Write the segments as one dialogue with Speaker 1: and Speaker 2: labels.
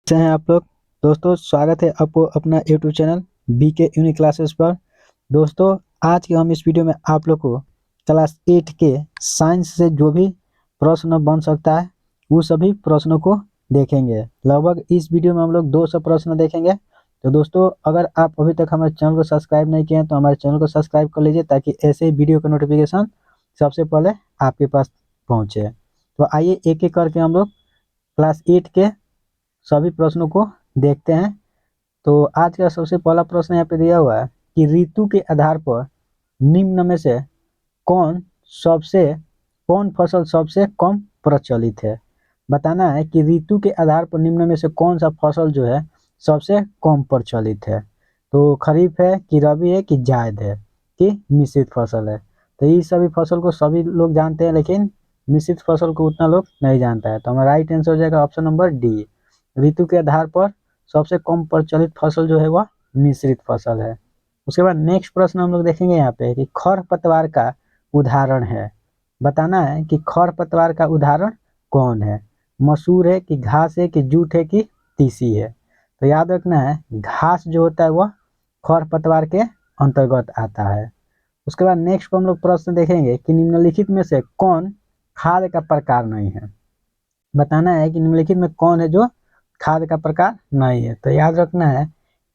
Speaker 1: कैसे हैं आप लोग। दोस्तों स्वागत है आपको अपना YouTube channel BK unique classes पर। दोस्तों आज के हम इस वीडियो में आप लोग को क्लास 8 के साइंस से जो भी प्रश्न बन सकता है वो सभी प्रश्नों को देखेंगे। लगभग इस वीडियो में हम लोग 200 प्रश्न देखेंगे। तो दोस्तों अगर आप अभी तक हमारे चैनल को सब्सक्राइब नहीं किए हैं तो हमारे चैनल को सब्सक्राइब कर लीजिए ताकि ऐसे ही वीडियो का नोटिफिकेशन सबसे पहले आपके पास पहुँचे। तो आइए एक एक करके हम लोग क्लास 8 के सभी प्रश्नों को देखते हैं। तो आज का सबसे पहला प्रश्न यहाँ पे दिया हुआ है कि ऋतु के आधार पर निम्न में से कौन सबसे कौन फसल सबसे कम प्रचलित है। बताना है कि ऋतु के आधार पर निम्न में से कौन सा फसल जो है सबसे कम प्रचलित है। तो खरीफ है कि रबी है कि जायद है कि मिश्रित फसल है। तो ये सभी फसल को सभी लोग जानते हैं लेकिन मिश्रित फसल को उतना लोग नहीं जानता है। तो हमारा राइट आंसर हो जाएगा ऑप्शन नंबर डी। ऋतु के आधार पर सबसे कम प्रचलित फसल जो है वह मिश्रित फसल है। उसके बाद नेक्स्ट प्रश्न हम लोग देखेंगे यहाँ पे कि खरपतवार का उदाहरण है। बताना है कि खरपतवार का उदाहरण कौन है। मसूर है कि घास है कि जूट है कि तीसी है। तो याद रखना है घास जो होता है वह खरपतवार के अंतर्गत आता है। उसके बाद नेक्स्ट हम लोग प्रश्न देखेंगे कि निम्नलिखित में से कौन खाद का प्रकार नहीं है। बताना है कि निम्नलिखित में कौन है जो खाद का प्रकार नहीं है। तो याद रखना है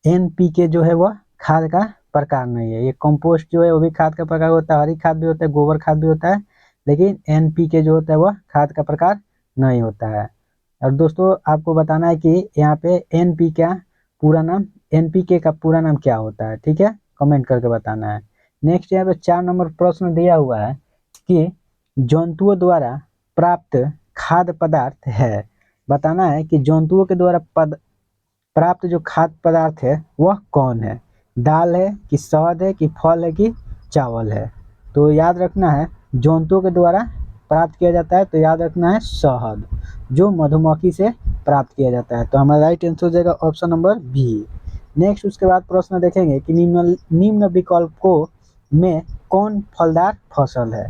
Speaker 1: एनपीके जो है वह खाद का प्रकार नहीं है। ये कंपोस्ट जो है वो भी खाद का प्रकार होता है, हरी खाद भी होता है, गोबर खाद भी होता है, लेकिन एनपीके जो होता है वह खाद का प्रकार नहीं होता है। और दोस्तों आपको बताना है कि यहाँ पे एनपीके का पूरा नाम क्या होता है। ठीक है, कमेंट करके बताना है। नेक्स्ट यहाँ पे 4 नंबर प्रश्न दिया हुआ है कि जंतुओं द्वारा प्राप्त खाद्य पदार्थ है। बताना है कि जंतुओं के द्वारा प्राप्त जो खाद्य पदार्थ है वह कौन है। दाल है कि शहद है कि फल है कि चावल है। तो याद रखना है जंतुओं के द्वारा प्राप्त किया जाता है। तो याद रखना है शहद जो मधुमक्खी से प्राप्त किया जाता है। तो हमारा राइट आंसर हो जाएगा ऑप्शन नंबर बी। नेक्स्ट उसके बाद प्रश्न देखेंगे कि निम्न विकल्पों में कौन फलदार फसल है।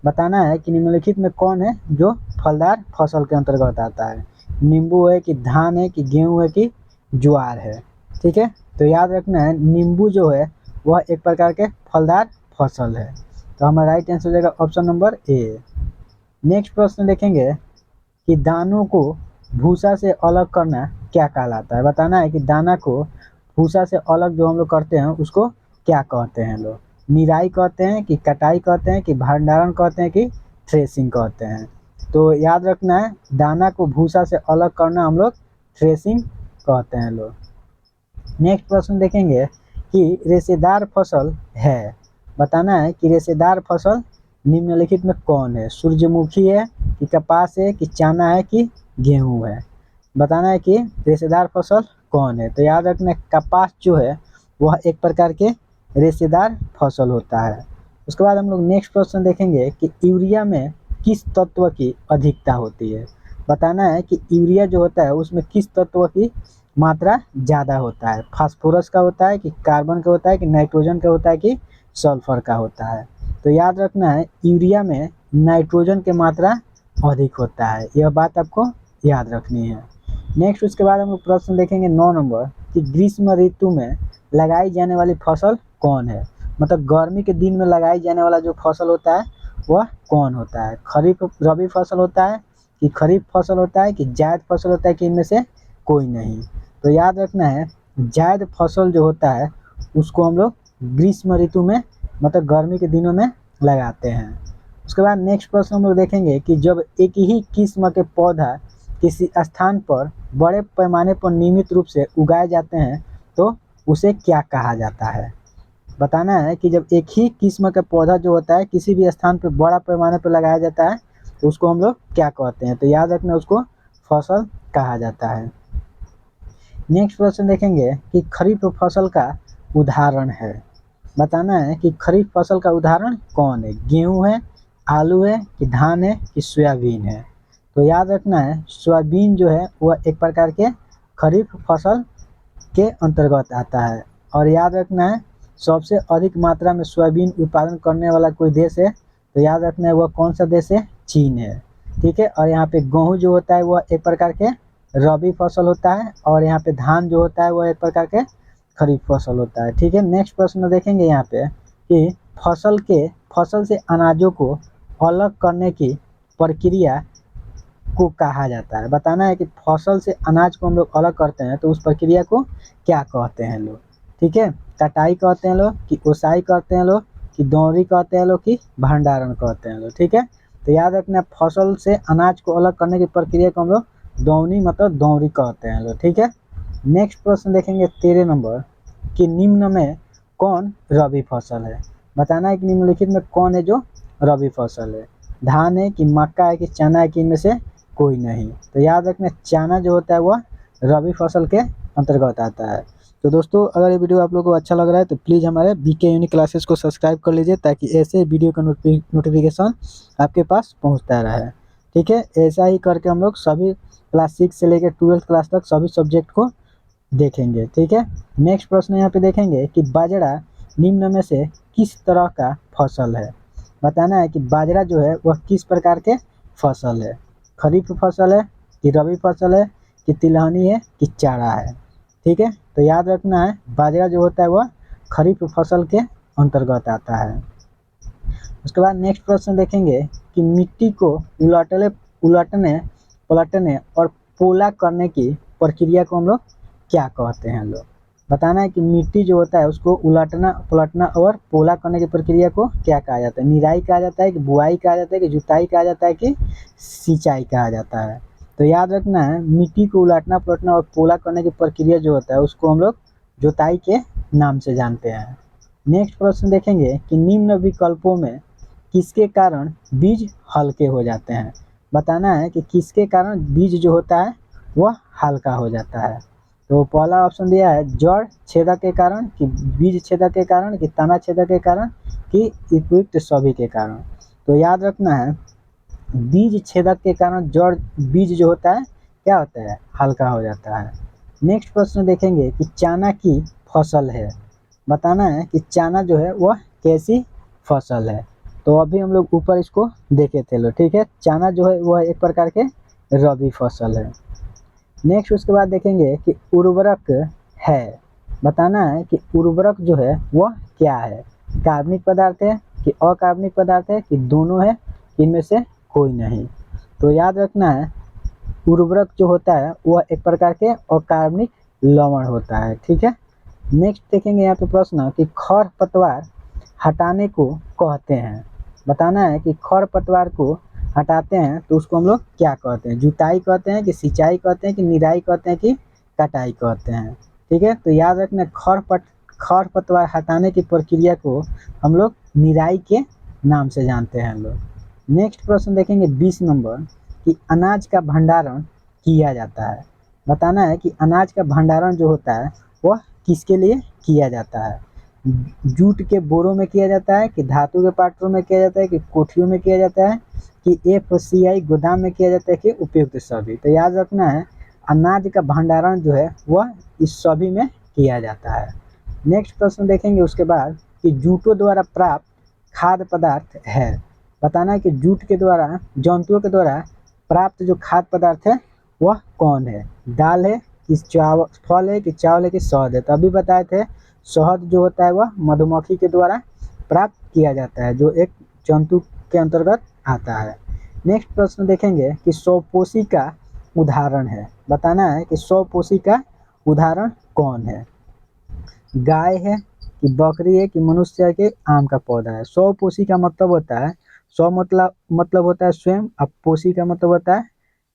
Speaker 1: बताना है कि निम्नलिखित में कौन है जो फलदार फसल के अंतर्गत आता है। नींबू है कि धान है कि गेहूं है कि ज्वार है। ठीक है, तो याद रखना है नींबू जो है वह एक प्रकार के फलदार फसल है। तो हमारा राइट आंसर हो जाएगा ऑप्शन नंबर ए। नेक्स्ट प्रश्न देखेंगे कि दानों को भूसा से अलग करना क्या कहलाता है। बताना है कि दाना को भूसा से अलग जो हम लोग करते हैं उसको क्या कहते हैं लोग। निराई कहते हैं कि कटाई कहते हैं कि भंडारण कहते हैं कि थ्रेसिंग कहते हैं। तो याद रखना है दाना को भूसा से अलग करना हम लोग थ्रेसिंग कहते हैं लोग। नेक्स्ट प्रश्न देखेंगे कि रेशेदार फसल है। बताना है कि रेशेदार फसल निम्नलिखित में कौन है। सूरजमुखी है कि कपास है कि चना है कि गेहूं है। बताना है कि रेशेदार फसल कौन है। तो याद रखना कपास जो है वह एक प्रकार के रेशेदार फसल होता है। उसके बाद हम लोग नेक्स्ट प्रश्न देखेंगे कि यूरिया में किस तत्व की अधिकता होती है। बताना है कि यूरिया जो होता है उसमें किस तत्व की मात्रा ज़्यादा होता है। फास्फोरस का होता है कि कार्बन का होता है कि नाइट्रोजन का होता है कि सल्फर का होता है। तो याद रखना है यूरिया में नाइट्रोजन की मात्रा अधिक होता है, यह बात आपको याद रखनी है। नेक्स्ट उसके बाद हम लोग प्रश्न देखेंगे 9 नंबर कि ग्रीष्म ऋतु में लगाई जाने वाली फसल कौन है। मतलब गर्मी के दिन में लगाई जाने वाला जो फसल होता है वह कौन होता है। खरीफ रबी फसल होता है कि खरीफ फसल होता है कि जायद फसल होता है कि इनमें से कोई नहीं। तो याद रखना है जायद फसल जो होता है उसको हम लोग ग्रीष्म ऋतु में मतलब गर्मी के दिनों में लगाते हैं। उसके बाद नेक्स्ट प्रश्न हम लोग देखेंगे कि जब एक ही किस्म के पौधा किसी स्थान पर बड़े पैमाने पर नियमित रूप से उगाए जाते हैं तो उसे क्या कहा जाता है। बताना है कि जब एक ही किस्म का पौधा जो होता है किसी भी स्थान पर बड़ा पैमाने पर लगाया जाता है तो उसको हम लोग क्या कहते हैं। तो याद रखना उसको फसल कहा जाता है। नेक्स्ट प्रश्न देखेंगे कि खरीफ फसल का उदाहरण है। बताना है कि खरीफ फसल का उदाहरण कौन है। गेहूं है, आलू है कि धान है कि सोयाबीन है। तो याद रखना है सोयाबीन जो है वह एक प्रकार के खरीफ फसल के अंतर्गत आता है। और याद रखना है सबसे अधिक मात्रा में सोयाबीन उत्पादन करने वाला कोई देश है। तो याद रखना है वह कौन सा देश है, चीन है। ठीक है, और यहाँ पे गेहूँ जो होता है वह एक प्रकार के रबी फसल होता है, और यहाँ पे धान जो होता है वह एक प्रकार के खरीफ फसल होता है। ठीक है, नेक्स्ट प्रश्न देखेंगे यहाँ पे कि फसल से अनाजों को अलग करने की प्रक्रिया को कहा जाता है। बताना है कि फसल से अनाज को हम लोग अलग करते हैं तो उस प्रक्रिया को क्या कहते हैं लोग। ठीक है, कटाई कहते हैं लोग, कि ओसाई कहते हैं लोग, कि दौरी कहते हैं लोग, कि भंडारण कहते हैं लोग। ठीक है, तो याद रखना फसल से अनाज को अलग करने की प्रक्रिया को हम लोग दौनी मतलब दौरी कहते हैं लोग। ठीक है, नेक्स्ट प्रश्न देखेंगे 13 नंबर कि निम्न में कौन रबी फसल है। बताना है कि निम्नलिखित में कौन है जो रबी फसल है। धान है कि मक्का है कि चना है कि इनमें से कोई नहीं। तो याद रखना चना जो होता है वह रबी फसल के अंतर्गत आता है। तो दोस्तों अगर ये वीडियो आप लोगों को अच्छा लग रहा है तो प्लीज़ हमारे बीके यूनिक क्लासेस को सब्सक्राइब कर लीजिए, ताकि ऐसे वीडियो का नोटिफिकेशन आपके पास पहुंचता रहे। ठीक है, ऐसा ही करके हम लोग सभी क्लास 6 से लेकर 12th क्लास तक सभी सब्जेक्ट को देखेंगे। ठीक है, नेक्स्ट प्रश्न यहाँ पे देखेंगे कि बाजरा निम्न में से किस तरह का फसल है। बताना है कि बाजरा जो है वह किस प्रकार के फसल है। खरीफ फसल है कि रबी फसल है कि तिलहनी है कि चारा है। ठीक है, तो याद रखना है बाजरा जो होता है वह खरीफ फसल के अंतर्गत आता है। उसके बाद नेक्स्ट प्रश्न देखेंगे कि मिट्टी को उलटने पलटने और पोला करने की प्रक्रिया को हम लोग क्या कहते हैं लोग। बताना है कि मिट्टी जो होता है उसको उलटना पलटना और पोला करने की प्रक्रिया को क्या कहा जाता है। निराई कहा जाता है कि बुआई कहा जाता है कि जुताई कहा जाता है कि सिंचाई कहा जाता है। तो याद रखना है मिट्टी को उलटना पलटना और पोला करने की प्रक्रिया जो होता है उसको हम लोग जुताई के नाम से जानते हैं। नेक्स्ट प्रश्न देखेंगे कि निम्न विकल्पों में किसके कारण बीज हल्के हो जाते हैं। बताना है कि किसके कारण बीज जो होता है वह हल्का हो जाता है। तो पहला ऑप्शन दिया है जड़ छेदक के कारण, कि बीज छेदक के कारण, कि तना छेदक के कारण, कि उपयुक्त सभी के कारण। तो याद रखना है बीज छेदक के कारण जड़ बीज जो होता है क्या होता है हल्का हो जाता है। नेक्स्ट प्रश्न देखेंगे कि चना की फसल है। बताना है कि चना जो है वह कैसी फसल है। तो अभी हम लोग ऊपर इसको देखे थे लो। ठीक है, चना जो है वह एक प्रकार के रबी फसल है। नेक्स्ट उसके बाद देखेंगे कि उर्वरक है। बताना है कि उर्वरक जो है वह क्या है। कार्बनिक पदार्थ है कि अकार्बनिक पदार्थ है कि दोनों है, इनमें से कोई नहीं। तो याद रखना है उर्वरक जो होता है वह एक प्रकार के अकार्बनिक लवण होता है। ठीक है, नेक्स्ट देखेंगे यहाँ पे प्रश्न कि खर पतवार हटाने को कहते हैं। बताना है कि खर पतवार को हटाते हैं तो उसको हम लोग क्या कहते हैं। जुताई कहते हैं कि सिंचाई कहते हैं कि निराई कहते हैं कि कटाई कहते हैं। ठीक है, तो याद रखना खर पतवार हटाने की प्रक्रिया को हम लोग निराई के नाम से जानते हैं लोग। नेक्स्ट प्रश्न देखेंगे 20 नंबर कि अनाज का भंडारण किया जाता है। बताना है कि अनाज का भंडारण जो होता है वह किसके लिए किया जाता है। जूट के बोरों में किया जाता है कि धातु के पात्रों में किया जाता है कि कोठियों में किया जाता है कि FCI गोदाम में किया जाता है कि उपयुक्त सभी। तो याद रखना है अनाज का भंडारण जो है वह इस सभी में किया जाता है। नेक्स्ट प्रश्न देखेंगे उसके बाद कि जूटों द्वारा प्राप्त खाद्य पदार्थ है। बताना है कि जूट के द्वारा जंतुओं के द्वारा प्राप्त जो खाद्य पदार्थ है वह कौन है। दाल है कि चावल, फल है कि चावल है कि शहद है। तो अभी बताए थे शहद जो होता है वह मधुमक्खी के द्वारा प्राप्त किया जाता है, जो एक जंतु के अंतर्गत आता है। नेक्स्ट प्रश्न देखेंगे कि स्वपोषी का उदाहरण है। बताना है कि स्वपोषी का उदाहरण कौन है। गाय है कि बकरी है कि मनुष्य है कि आम का पौधा है। स्वपोषी का मतलब होता है स्व मतलब होता है स्वयं, अब पोषी का मतलब होता है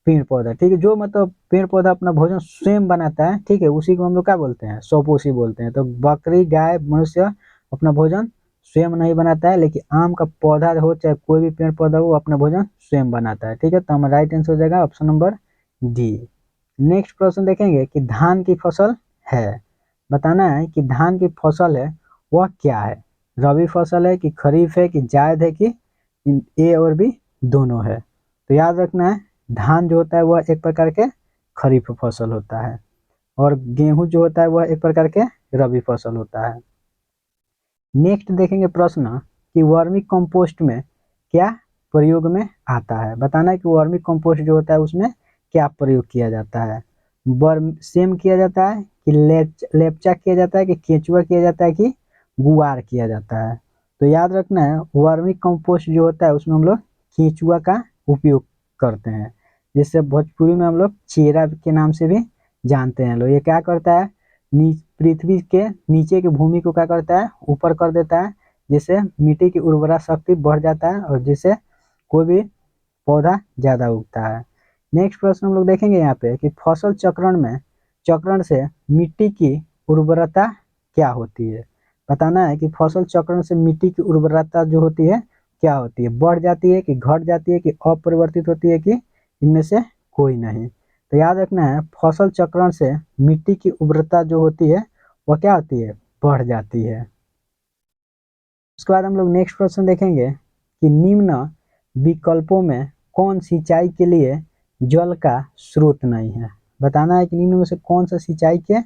Speaker 1: पेड़ पौधा। ठीक है, जो मतलब पेड़ पौधा अपना भोजन स्वयं बनाता है, ठीक है, उसी को हम लोग क्या बोलते हैं स्वपोषी बोलते हैं। तो बकरी गाय मनुष्य अपना भोजन स्वयं नहीं बनाता है, लेकिन आम का पौधा हो चाहे कोई भी पेड़ पौधा हो अपना भोजन स्वयं बनाता है। ठीक है, तो हमारा राइट आंसर हो जाएगा ऑप्शन नंबर डी। नेक्स्ट प्रश्न देखेंगे कि धान की फसल है। बताना है कि धान की फसल है वह क्या है। रबी फसल है कि खरीफ है कि जायद है कि ए और बी दोनों है। तो याद रखना है धान जो होता है वह एक प्रकार के खरीफ फसल होता है, और गेहूं जो होता है वह एक प्रकार के रबी फसल होता है। नेक्स्ट देखेंगे प्रश्न कि वर्मी कंपोस्ट में क्या प्रयोग में आता है। बताना है कि वर्मी कंपोस्ट जो होता है उसमें क्या प्रयोग किया जाता है। बरसेम किया जाता है कि लेपचा किया जाता है कि केंचुआ किया जाता है कि गुआर किया जाता है। तो याद रखना है वर्मी कंपोस्ट जो होता है उसमें हम लोग केंचुआ का उपयोग करते हैं, जिससे भोजपुरी में हम लोग चेरा के नाम से भी जानते हैं लोग। ये क्या करता है, पृथ्वी के नीचे की भूमि को क्या करता है, ऊपर कर देता है, जिससे मिट्टी की उर्वरा शक्ति बढ़ जाता है और जिससे कोई भी पौधा ज्यादा उगता है। नेक्स्ट प्रश्न हम लोग देखेंगे यहाँ पे कि फसल चक्रण से मिट्टी की उर्वरता क्या होती है। बताना है कि फसल चक्रण से मिट्टी की उर्वरता जो होती है क्या होती है, बढ़ जाती है कि घट जाती है कि अपरिवर्तित होती है कि इनमें से कोई नहीं। तो याद रखना है फसल चक्रण से मिट्टी की उर्वरता जो होती है वह क्या होती है, बढ़ जाती है। उसके बाद हम लोग नेक्स्ट प्रश्न देखेंगे कि निम्न विकल्पों में कौन सिंचाई के लिए जल का स्रोत नहीं है। बताना है कि निम्न में से कौन सा सिंचाई के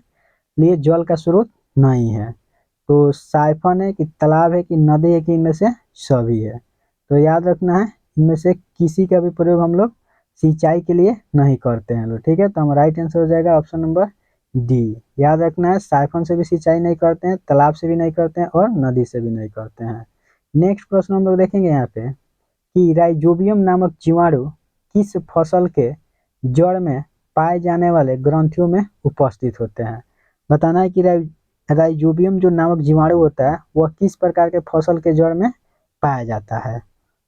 Speaker 1: लिए जल का स्रोत नहीं है। तो साइफन है कि तालाब है कि नदी है कि इनमें से सभी है। तो याद रखना है इनमें से किसी का भी प्रयोग हम लोग सिंचाई के लिए नहीं करते हैं लोग, ठीक है। तो हम राइट आंसर हो जाएगा ऑप्शन नंबर डी। याद रखना है साइफन से भी सिंचाई नहीं करते हैं, तालाब से भी नहीं करते हैं और नदी से भी नहीं करते हैं। नेक्स्ट प्रश्न हम लोग देखेंगे यहाँ पे कि राइजोबियम नामक जीवाणु किस फसल के जड़ में पाए जाने वाले ग्रंथियों में उपस्थित होते हैं। बताना है कि राइजोबियम जो नामक जीवाणु होता है वह किस प्रकार के फसल के जड़ में पाया जाता है।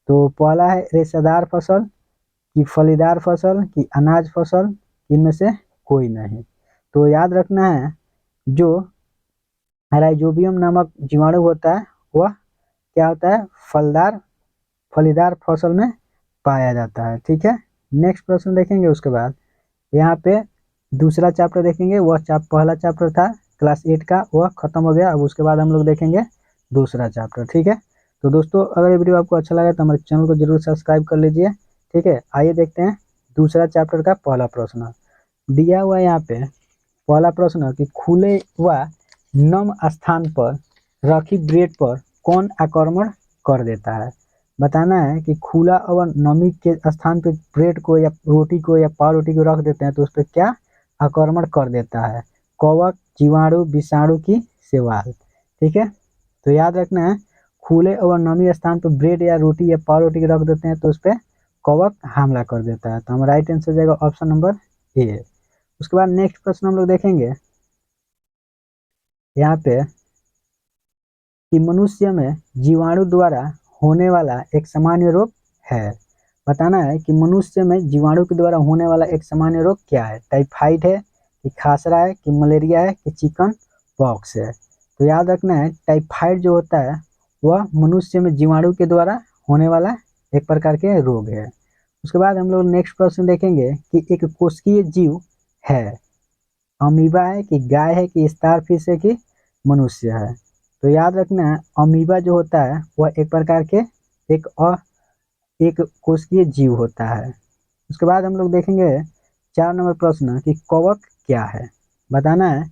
Speaker 1: तो पहला है रेशेदार फसल कि फलीदार फसल कि अनाज फसल, इनमें से कोई नहीं। तो याद रखना है जो राइजोबियम नामक जीवाणु होता है वह क्या होता है, फलीदार फसल में पाया जाता है, ठीक है। नेक्स्ट प्रश्न देखेंगे उसके बाद यहाँ पे दूसरा चैप्टर देखेंगे। वह पहला चैप्टर था क्लास 8 का, वह खत्म हो गया। अब उसके बाद हम लोग देखेंगे दूसरा चैप्टर, ठीक है। तो दोस्तों अगर ये वीडियो आपको अच्छा लगा तो हमारे चैनल को जरूर सब्सक्राइब कर लीजिए, ठीक है। आइए देखते हैं दूसरा चैप्टर का पहला प्रश्न दिया हुआ है यहाँ पे। पहला प्रश्न कि खुले व नम स्थान पर रखी ब्रेड पर कौन आक्रमण कर देता है। बताना है कि खुला और नमी के स्थान पे ब्रेड को या रोटी को या पाव रोटी को रख देते हैं तो उस पर क्या आक्रमण कर देता है, कवक, जीवाणु, विषाणु की शैवाल, ठीक है। तो याद रखना है खुले और नमी स्थान पर ब्रेड या रोटी या पाव रोटी रख देते हैं तो उस पर कवक हमला कर देता है। तो हम राइट आंसर हो जाएगा ऑप्शन नंबर ए। उसके बाद नेक्स्ट प्रश्न हम लोग देखेंगे यहाँ पे कि मनुष्य में जीवाणु द्वारा होने वाला एक सामान्य रोग है। बताना है कि मनुष्य में जीवाणु के द्वारा होने वाला एक सामान्य रोग क्या है, टाइफाइड है कि खासरा है कि मलेरिया है कि चिकन पॉक्स है। तो याद रखना है टाइफाइड जो होता है वह मनुष्य में जीवाणु के द्वारा होने वाला एक प्रकार के रोग है। उसके बाद हम लोग नेक्स्ट प्रश्न देखेंगे कि एक कोशिकीय जीव है, अमीबा है कि गाय है कि स्टारफिश है कि मनुष्य है। तो याद रखना है अमीबा जो होता है वह एक प्रकार के एक एक कोशिकीय जीव होता है। उसके बाद हम लोग देखेंगे 4 नंबर प्रश्न कि कवक क्या है। बताना है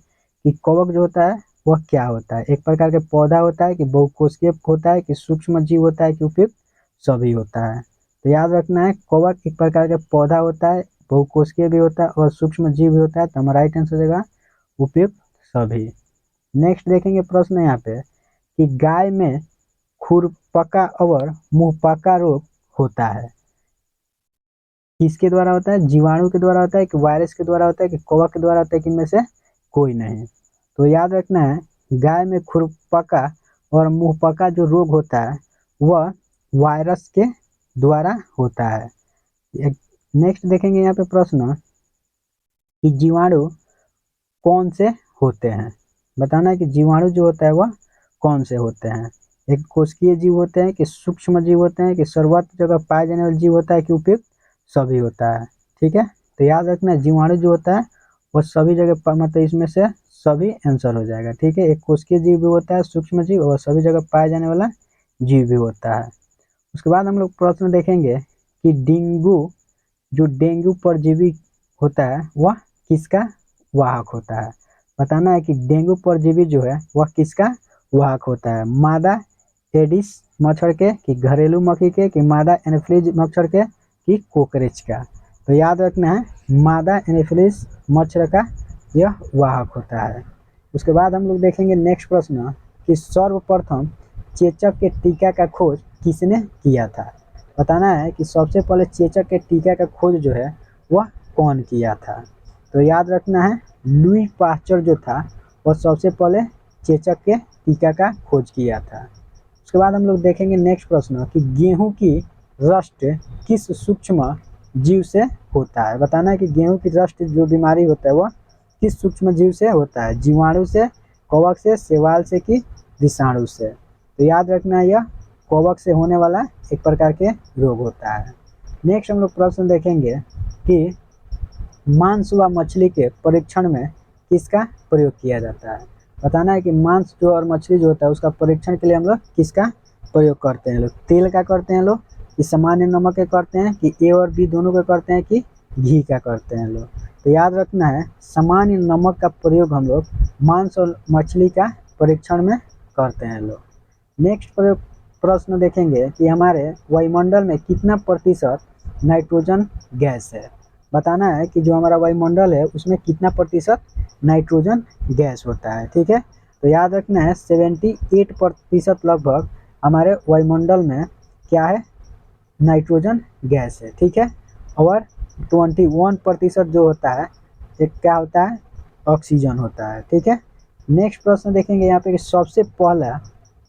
Speaker 1: कि कवक जो होता है वह क्या होता है, एक प्रकार के पौधा होता है कि बहुकोशिकीय होता है कि सूक्ष्म जीव होता है कि उपयुक्त सभी होता है। तो याद रखना है कवक एक प्रकार का पौधा होता है, बहुकोशिकीय भी होता है और सूक्ष्म जीव भी होता है। तो हमारा राइट आंसर हो जाएगा उपयुक्त सभी। नेक्स्ट देखेंगे प्रश्न यहाँ पे कि गाय में खुरपका और मुंहपका रोग होता है, किसके द्वारा होता है, जीवाणु के द्वारा होता है कि वायरस के द्वारा होता है कि कवक के द्वारा होता है कि इनमें से कोई नहीं। तो याद रखना है गाय में खुरपका और मुंहपका जो रोग होता है वह वायरस के द्वारा होता है। नेक्स्ट देखेंगे यहाँ पे प्रश्न कि जीवाणु कौन से होते हैं। बताना है कि जीवाणु जो होता है वह कौन से होते हैं, एक कोशिकीय जीव होते हैं कि सूक्ष्म जीव होते हैं कि सर्वत्र जगह पाए जाने वाले जीव होता है कि उपयुक्त सभी होता है, ठीक है। तो याद रखना जीवाणु जो होता है वह सभी जगह मतलब इसमें से सभी आंसर हो जाएगा, ठीक है। एक कोशिकीय जीव भी होता है, सूक्ष्म जीव और सभी जगह पाए जाने वाला जीव भी होता है। उसके बाद हम लोग प्रश्न देखेंगे कि डेंगू परजीवी होता है वह किसका वाहक होता है। बताना है कि डेंगू परजीवी जो है वह किसका वाहक होता है, मादा एडिस मच्छर के कि घरेलू मक्खी के कि मादा एनोफिलीज मच्छर के कि कोकरेच का। तो याद रखना है मादा एनोफिलीज मच्छर का यह वाहक होता है। उसके बाद हम लोग देखेंगे नेक्स्ट प्रश्न कि सर्वप्रथम चेचक के टीका का खोज किसने किया था। बताना है कि सबसे पहले चेचक के टीका का खोज जो है वह कौन किया था। तो याद रखना है लुई पास्चर जो था वह सबसे पहले चेचक के टीका का खोज किया था। उसके बाद हम लोग देखेंगे नेक्स्ट प्रश्न कि गेहूं की रस्ट किस सूक्ष्म जीव से होता है। बताना है कि गेहूं की रस्ट जो बीमारी होता है वह किस सूक्ष्म जीव से होता है, जीवाणु से, कवक से, शैवाल से कि विषाणु से। तो याद रखना है यह कवक से होने वाला एक प्रकार के रोग होता है। नेक्स्ट हम लोग प्रश्न देखेंगे कि मांस व मछली के परीक्षण में किसका प्रयोग किया जाता है। बताना है कि मांस जो और मछली जो होता है उसका परीक्षण के लिए हम लोग किसका प्रयोग करते हैं। लोग तेल का करते हैं, लोग कि सामान्य नमक के करते हैं, कि ए और बी दोनों का करते हैं, कि घी का करते हैं लोग। तो याद रखना है सामान्य नमक का प्रयोग हम लोग मांस और मछली का परीक्षण में करते हैं लोग। नेक्स्ट प्रश्न देखेंगे कि हमारे वायुमंडल में कितना प्रतिशत नाइट्रोजन गैस है। बताना है कि जो हमारा वायुमंडल है उसमें कितना प्रतिशत नाइट्रोजन गैस होता है। ठीक है, तो याद रखना है 78% लगभग हमारे वायुमंडल में क्या है, नाइट्रोजन गैस है। ठीक है, और 21% जो होता है एक क्या होता है, ऑक्सीजन होता है। ठीक है, नेक्स्ट प्रश्न देखेंगे यहाँ पे कि सबसे पहला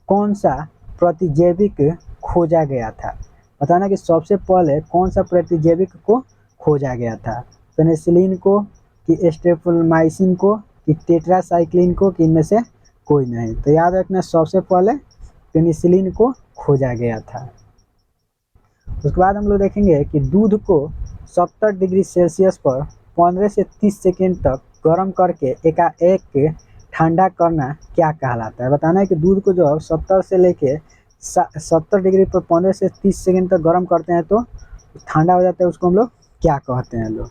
Speaker 1: कौन सा प्रतिजैविक खोजा गया था। बताना कि सबसे पहले कौन सा प्रतिजैविक को खोजा गया था, पेनिसिलिन को, कि स्ट्रेप्टोमाइसिन को, कि टेट्रासाइक्लिन को, कि इनमें से कोई नहीं। तो याद रखना सबसे पहले पेनिसिलिन को खोजा गया था। उसके बाद हम लोग देखेंगे कि दूध को 70 डिग्री सेल्सियस पर 15 से 30 सेकेंड तक गर्म करके एकाएक ठंडा करना क्या कहलाता है। बताना है कि दूध को जो 70 से लेके 70 डिग्री पर 15 से 30 सेकेंड तक गर्म करते हैं तो ठंडा हो जाता है, उसको हम लोग क्या कहते हैं। लोग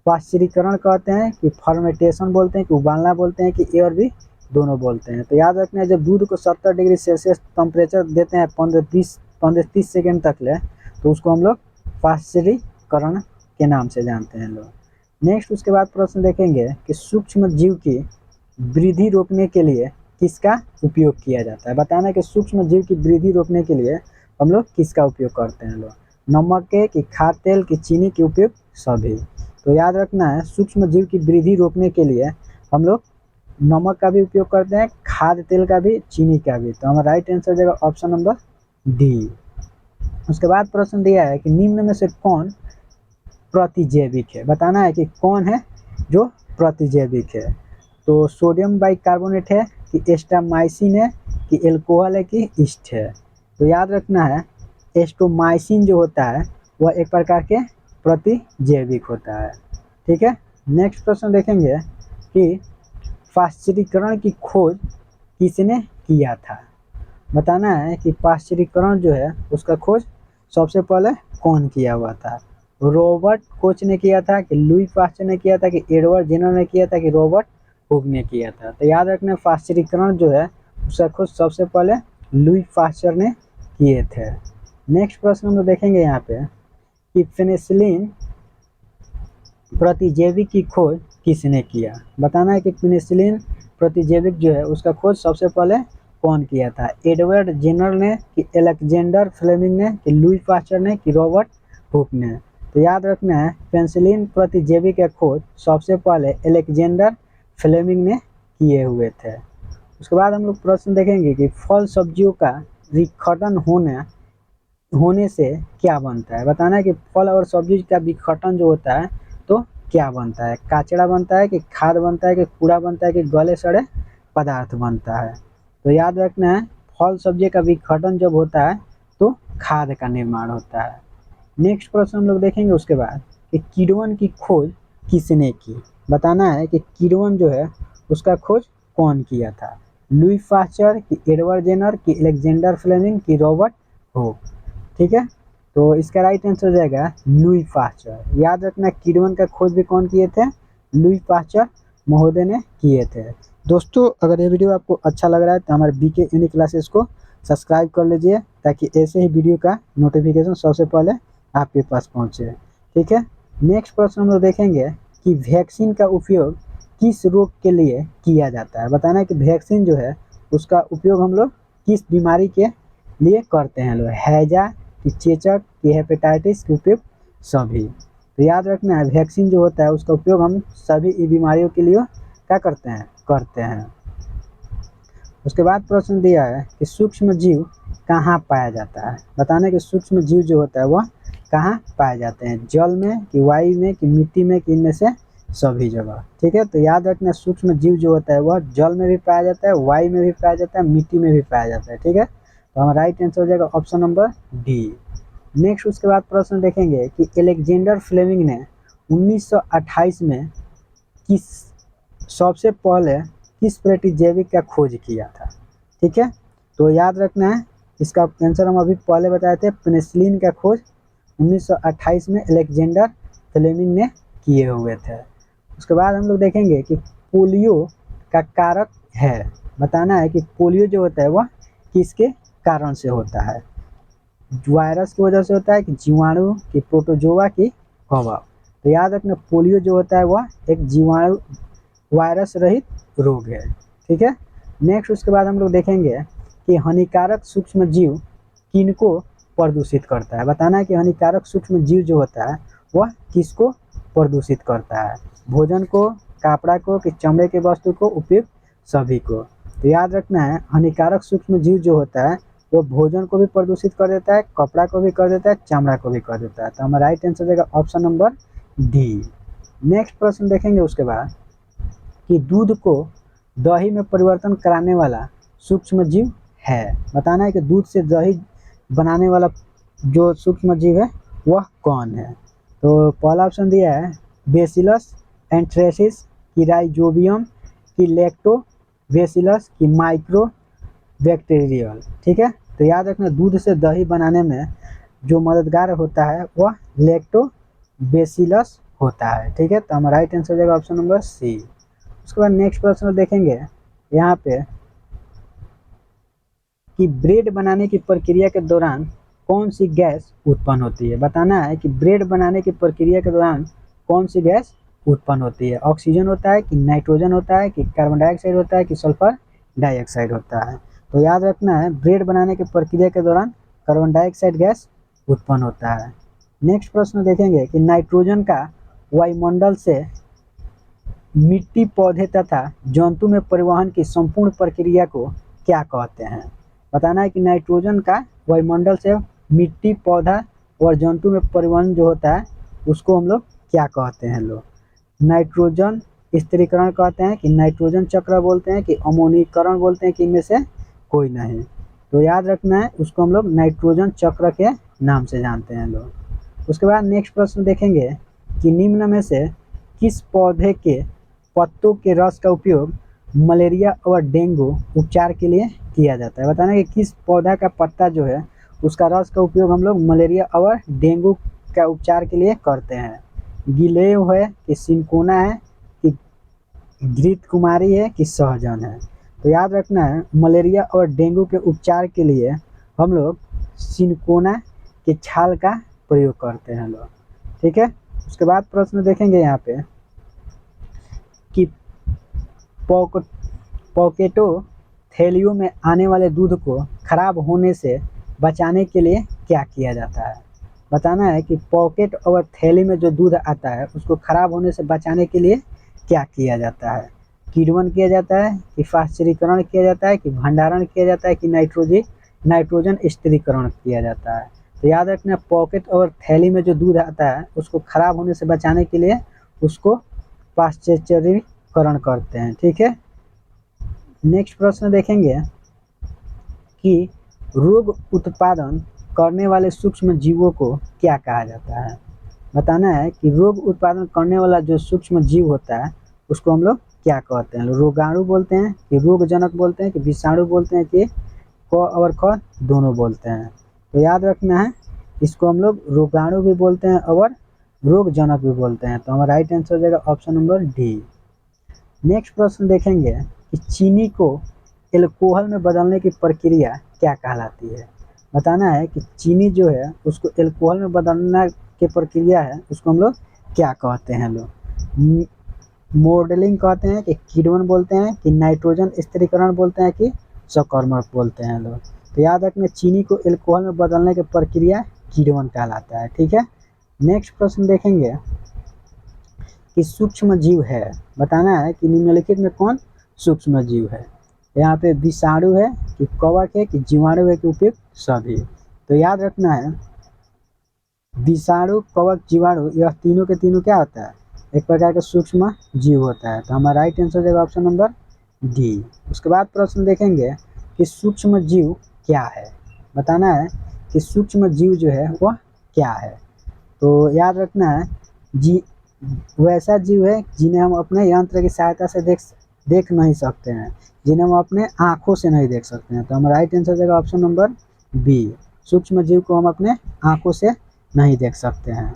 Speaker 1: पाश्चरीकरण कहते हैं, कि फर्मेंटेशन बोलते हैं, कि उबालना बोलते हैं, कि ए और बी दोनों बोलते हैं। तो याद रखना है जब दूध को 70 डिग्री सेल्सियस टेम्परेचर देते हैं 15-30 सेकेंड तक ले, तो उसको हम लोग पाश्चरीकरण के नाम से जानते हैं लोग। नेक्स्ट उसके बाद प्रश्न देखेंगे कि सूक्ष्म जीव की वृद्धि रोकने के लिए किसका उपयोग किया जाता है। बताना है कि सूक्ष्म जीव की वृद्धि रोकने के लिए हम लोग किसका उपयोग करते हैं लोग, नमक के, कि खाद्य तेल, की चीनी के उपयोग सभी। तो याद रखना है सूक्ष्म जीव की वृद्धि रोकने के लिए हम लोग नमक का भी उपयोग करते हैं, खाद्य तेल का भी, चीनी का भी। तो हमारा राइट आंसर जाएगा ऑप्शन नंबर डी। उसके बाद प्रश्न दिया है कि निम्न में से कौन प्रतिजैविक है। बताना है कि कौन है जो प्रतिजैविक है। तो सोडियम बाइकार्बोनेट है, कि एस्टामाइसिन है, कि एल्कोहल है, कि ईस्ट है। तो याद रखना है एस्टोमाइसिन जो होता है वह एक प्रकार के प्रतिजैविक होता है। ठीक है, नेक्स्ट प्रश्न देखेंगे कि पाश्चरीकरण की खोज किसने किया था। बताना है कि पाश्चरीकरण जो है उसका खोज सबसे पहले कौन किया हुआ था। रॉबर्ट कोच ने किया था, कि लुई पास्चर ने किया था, कि एडवर्ड जेनर ने किया था, कि रॉबर्ट हुक ने किया था। तो याद रखना पाश्चरीकरण जो है उसका खोज सबसे पहले लुई पास्चर ने किए थे। नेक्स्ट प्रश्न हम लोग देखेंगे यहाँ पे कि पेनिसिलिन प्रतिजैविक की खोज किसने किया। बताना है कि पेनिसिलिन प्रतिजैविक जो है उसका खोज सबसे पहले कौन किया था, एडवर्ड जेनर ने, कि अलेक्जेंडर फ्लेमिंग ने, कि लुई पास्चर ने, कि रॉबर्ट हुक ने। तो याद रखना है पेनिसिलिन प्रतिजैविक का खोज सबसे पहले अलेक्जेंडर फ्लेमिंग ने किए हुए थे। उसके बाद हम लोग प्रश्न देखेंगे कि फल सब्जियों का विखंडन होने से क्या बनता है। बताना है कि फल और सब्जी का विखंडन जो होता है तो क्या बनता है, काचड़ा बनता है, कि खाद बनता है, कि कूड़ा बनता है, कि गले सड़े पदार्थ बनता है। तो याद रखना है फल सब्जी का विखंडन जब होता है तो खाद का निर्माण होता है। नेक्स्ट प्रश्न हम लोग देखेंगे उसके बाद कि किण्वन की खोज किसने की। बताना है कि किण्वन जो है उसका खोज कौन किया था, लुई पास्चर, कि एडवर्ड जेनर, कि अलेक्जेंडर फ्लेमिंग, कि रॉबर्ट हुक। ठीक है, तो इसका राइट आंसर हो जाएगा लुई पास्चर। याद रखना किण्वन का खोज भी कौन किए थे, लुई पास्चर महोदय ने किए थे। दोस्तों अगर ये वीडियो आपको अच्छा लग रहा है तो हमारे बीके यूनिक क्लासेस को सब्सक्राइब कर लीजिए ताकि ऐसे ही वीडियो का नोटिफिकेशन सबसे पहले आपके पास पहुंचे। ठीक है, नेक्स्ट प्रश्न हम लोग देखेंगे कि वैक्सीन का उपयोग किस रोग के लिए किया जाता है। बताना है कि वैक्सीन जो है उसका उपयोग हम लोग किस बीमारी के लिए करते हैं लोग, हैजा कि चेचक कि हेपेटाइटिस के उपयोग सभी। तो याद रखना है वैक्सीन जो होता है उसका उपयोग हम सभी बीमारियों के लिए क्या करते हैं। उसके बाद प्रश्न दिया है कि सूक्ष्म जीव कहाँ पाया जाता है। बताना है कि सूक्ष्म जीव जो होता है वह कहाँ पाए जाते हैं, जल में कि वायु में कि मिट्टी में कि इनमें से सभी जगह। ठीक है, तो याद रखना सूक्ष्म जीव जो होता है वह जल में भी पाया जाता है, वायु में भी पाया जाता है, मिट्टी में भी पाया जाता है। ठीक है, तो हमारा राइट आंसर हो जाएगा ऑप्शन नंबर डी। नेक्स्ट उसके बाद प्रश्न देखेंगे कि अलेक्जेंडर फ्लेमिंग ने 1928 में किस सबसे पहले किस प्रतिजैविक का खोज किया था। ठीक है, तो याद रखना है इसका आंसर हम अभी पहले बताए थे, पेनिसिलिन का खोज 1928 में अलेक्जेंडर फ्लेमिंग ने किए हुए थे। उसके बाद हम लोग देखेंगे कि पोलियो का कारक है। बताना है कि पोलियो जो होता है वह किसके कारण से होता है, वायरस की वजह से होता है कि जीवाणु की प्रोटोजोआ की कवक। तो याद रखना पोलियो जो होता है वह एक जीवाणु वायरस रहित रोग है। ठीक है, नेक्स्ट उसके बाद हम लोग देखेंगे कि हानिकारक सूक्ष्म जीव किनको प्रदूषित करता है। बताना है कि हानिकारक सूक्ष्म जीव जो होता है वह किसको प्रदूषित करता है, भोजन को, कपड़ा को कि चमड़े के वस्तु को, उपयुक्त सभी को। तो याद रखना है हानिकारक सूक्ष्म जीव जो होता है वो भोजन को भी प्रदूषित कर देता है, कपड़ा को भी कर देता है, चमड़ा को भी कर देता है। तो हमारा राइट आंसर रहेगा ऑप्शन नंबर डी। नेक्स्ट प्रश्न देखेंगे उसके बाद कि दूध को दही में परिवर्तन कराने वाला सूक्ष्म जीव है। बताना है कि दूध से दही बनाने वाला जो सूक्ष्म जीव है वह कौन है। तो पहला ऑप्शन दिया है बेसिलस एंथ्रेसिस कि राइजोबियम कि लैक्टोबैसिलस कि माइक्रो बैक्टीरियल। ठीक है, तो याद रखना दूध से दही बनाने में जो मददगार होता है वह लैक्टोबैसिलस होता है। ठीक है, तो हमारा राइट आंसर हो जाएगा ऑप्शन नंबर सी। उसके बाद नेक्स्ट प्रश्न देखेंगे यहाँ पे कि ब्रेड बनाने की प्रक्रिया के दौरान कौन सी गैस उत्पन्न होती है। बताना है कि ब्रेड बनाने की प्रक्रिया के दौरान कौन सी गैस उत्पन्न होती है, ऑक्सीजन होता है कि नाइट्रोजन होता है कि कार्बन डाइऑक्साइड होता है कि सल्फर डाइऑक्साइड होता है। तो याद रखना है ब्रेड बनाने की प्रक्रिया के दौरान कार्बन डाइऑक्साइड गैस उत्पन्न होता है। नेक्स्ट प्रश्न देखेंगे कि नाइट्रोजन का वायुमंडल से मिट्टी, पौधे तथा जंतु में परिवहन की संपूर्ण प्रक्रिया को क्या कहते हैं। बताना है कि नाइट्रोजन का वायुमंडल से मिट्टी, पौधा और जंतु में परिवहन जो होता है उसको हम लोग क्या कहते हैं। लोग नाइट्रोजन स्थिरीकरण कहते हैं कि नाइट्रोजन चक्र बोलते हैं कि अमोनीकरण बोलते हैं कि इनमें से कोई नहीं। तो याद रखना है उसको हम लोग नाइट्रोजन चक्र के नाम से जानते हैं लोग। उसके बाद नेक्स्ट प्रश्न देखेंगे कि निम्न में से किस पौधे के पत्तों के रस का उपयोग मलेरिया और डेंगू उपचार के लिए किया जाता है। बताना कि किस पौधा का पत्ता जो है उसका रस का उपयोग हम लोग मलेरिया और डेंगू का उपचार के लिए करते हैं, गिलेव है कि सिंकोना है कि घृत कुमारी है कि सहजन है। तो याद रखना है मलेरिया और डेंगू के उपचार के लिए हम लोग सिंकोना के छाल का प्रयोग करते हैं लोग। ठीक है, उसके बाद प्रश्न देखेंगे यहाँ पे कि पॉकेटो थैलियों में आने वाले दूध को खराब होने से बचाने के लिए क्या किया जाता है। बताना है कि पॉकेट और थैली में जो दूध आता है उसको खराब होने से बचाने के लिए क्या किया जाता है, किण्वन किया जाता है कि पाश्चरीकरण किया जाता है कि भंडारण किया जाता है कि नाइट्रोजन स्थिरीकरण किया जाता है। तो याद रखना पॉकेट और थैली में जो दूध आता है उसको खराब होने से बचाने के लिए उसको पाश्चरीकरण करते हैं। ठीक है, नेक्स्ट प्रश्न देखेंगे कि रोग उत्पादन करने वाले सूक्ष्म जीवों को क्या कहा जाता है। बताना है कि रोग उत्पादन करने वाला जो सूक्ष्म जीव होता है उसको हम लोग क्या कहते हैं, रोगाणु बोलते हैं कि रोगजनक बोलते हैं कि विषाणु बोलते हैं कि क और ख दोनों बोलते हैं। तो याद रखना है इसको हम लोग रोगाणु भी बोलते हैं और रोगजनक भी बोलते हैं। तो हमारा राइट आंसर हो जाएगा ऑप्शन नंबर डी। नेक्स्ट प्रश्न देखेंगे कि चीनी को एल्कोहल में बदलने की प्रक्रिया क्या कहलाती है। बताना है कि चीनी जो है उसको एल्कोहल में बदलना की प्रक्रिया है उसको हम लोग क्या कहते हैं लोग, मॉडलिंग कहते हैं, कि किण्वन बोलते हैं, कि नाइट्रोजन स्थिरीकरण बोलते हैं, कि सकर्मक बोलते हैं लोग। तो याद रखना, चीनी को एल्कोहल में बदलने की प्रक्रिया किण्वन कहलाता है। ठीक है, नेक्स्ट प्रश्न देखेंगे कि सूक्ष्म जीव है, बताना है कि निम्नलिखित में कौन सूक्ष्म जीव है। यहाँ पे विषाणु है, कि कवक है, कि जीवाणु है, कि उपयुक्त सभी। तो याद रखना है, विषाणु, कवक, जीवाणु, यह तीनों के तीनों क्या होता है, एक प्रकार का सूक्ष्म जीव होता है। तो हमारा राइट आंसर हो जाएगा ऑप्शन नंबर डी। उसके बाद प्रश्न देखेंगे कि सूक्ष्म जीव क्या है, बताना है कि सूक्ष्म जीव जो है वह क्या है। तो याद रखना है, जी वैसा जीव है जिन्हें हम अपने यंत्र की सहायता से देख नहीं सकते हैं, जिन्हें हम अपने आँखों से नहीं देख सकते हैं। तो हमारा राइट आंसर हो जाएगा ऑप्शन नंबर बी। सूक्ष्म जीव को हम अपने आँखों से नहीं देख सकते हैं।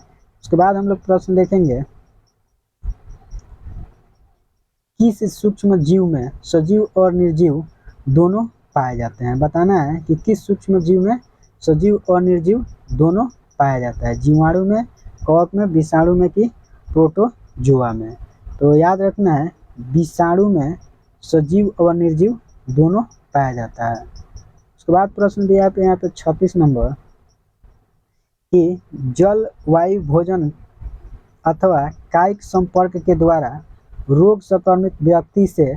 Speaker 1: उसके बाद हम लोग प्रश्न देखेंगे, किस सूक्ष्म जीव में सजीव और निर्जीव दोनों पाए जाते हैं। बताना है कि किस सूक्ष्म जीव में सजीव और निर्जीव दोनों पाया जाता है, जीवाणु में, कवक में, विषाणु में, कि प्रोटोजोआ में। तो याद रखना है, विषाणु में सजीव और निर्जीव दोनों पाया जाता है। उसके बाद प्रश्न दिया है यहाँ पे 36 नंबर, कि जल, वायु, भोजन अथवा कायिक संपर्क के द्वारा रोग संक्रमित व्यक्ति से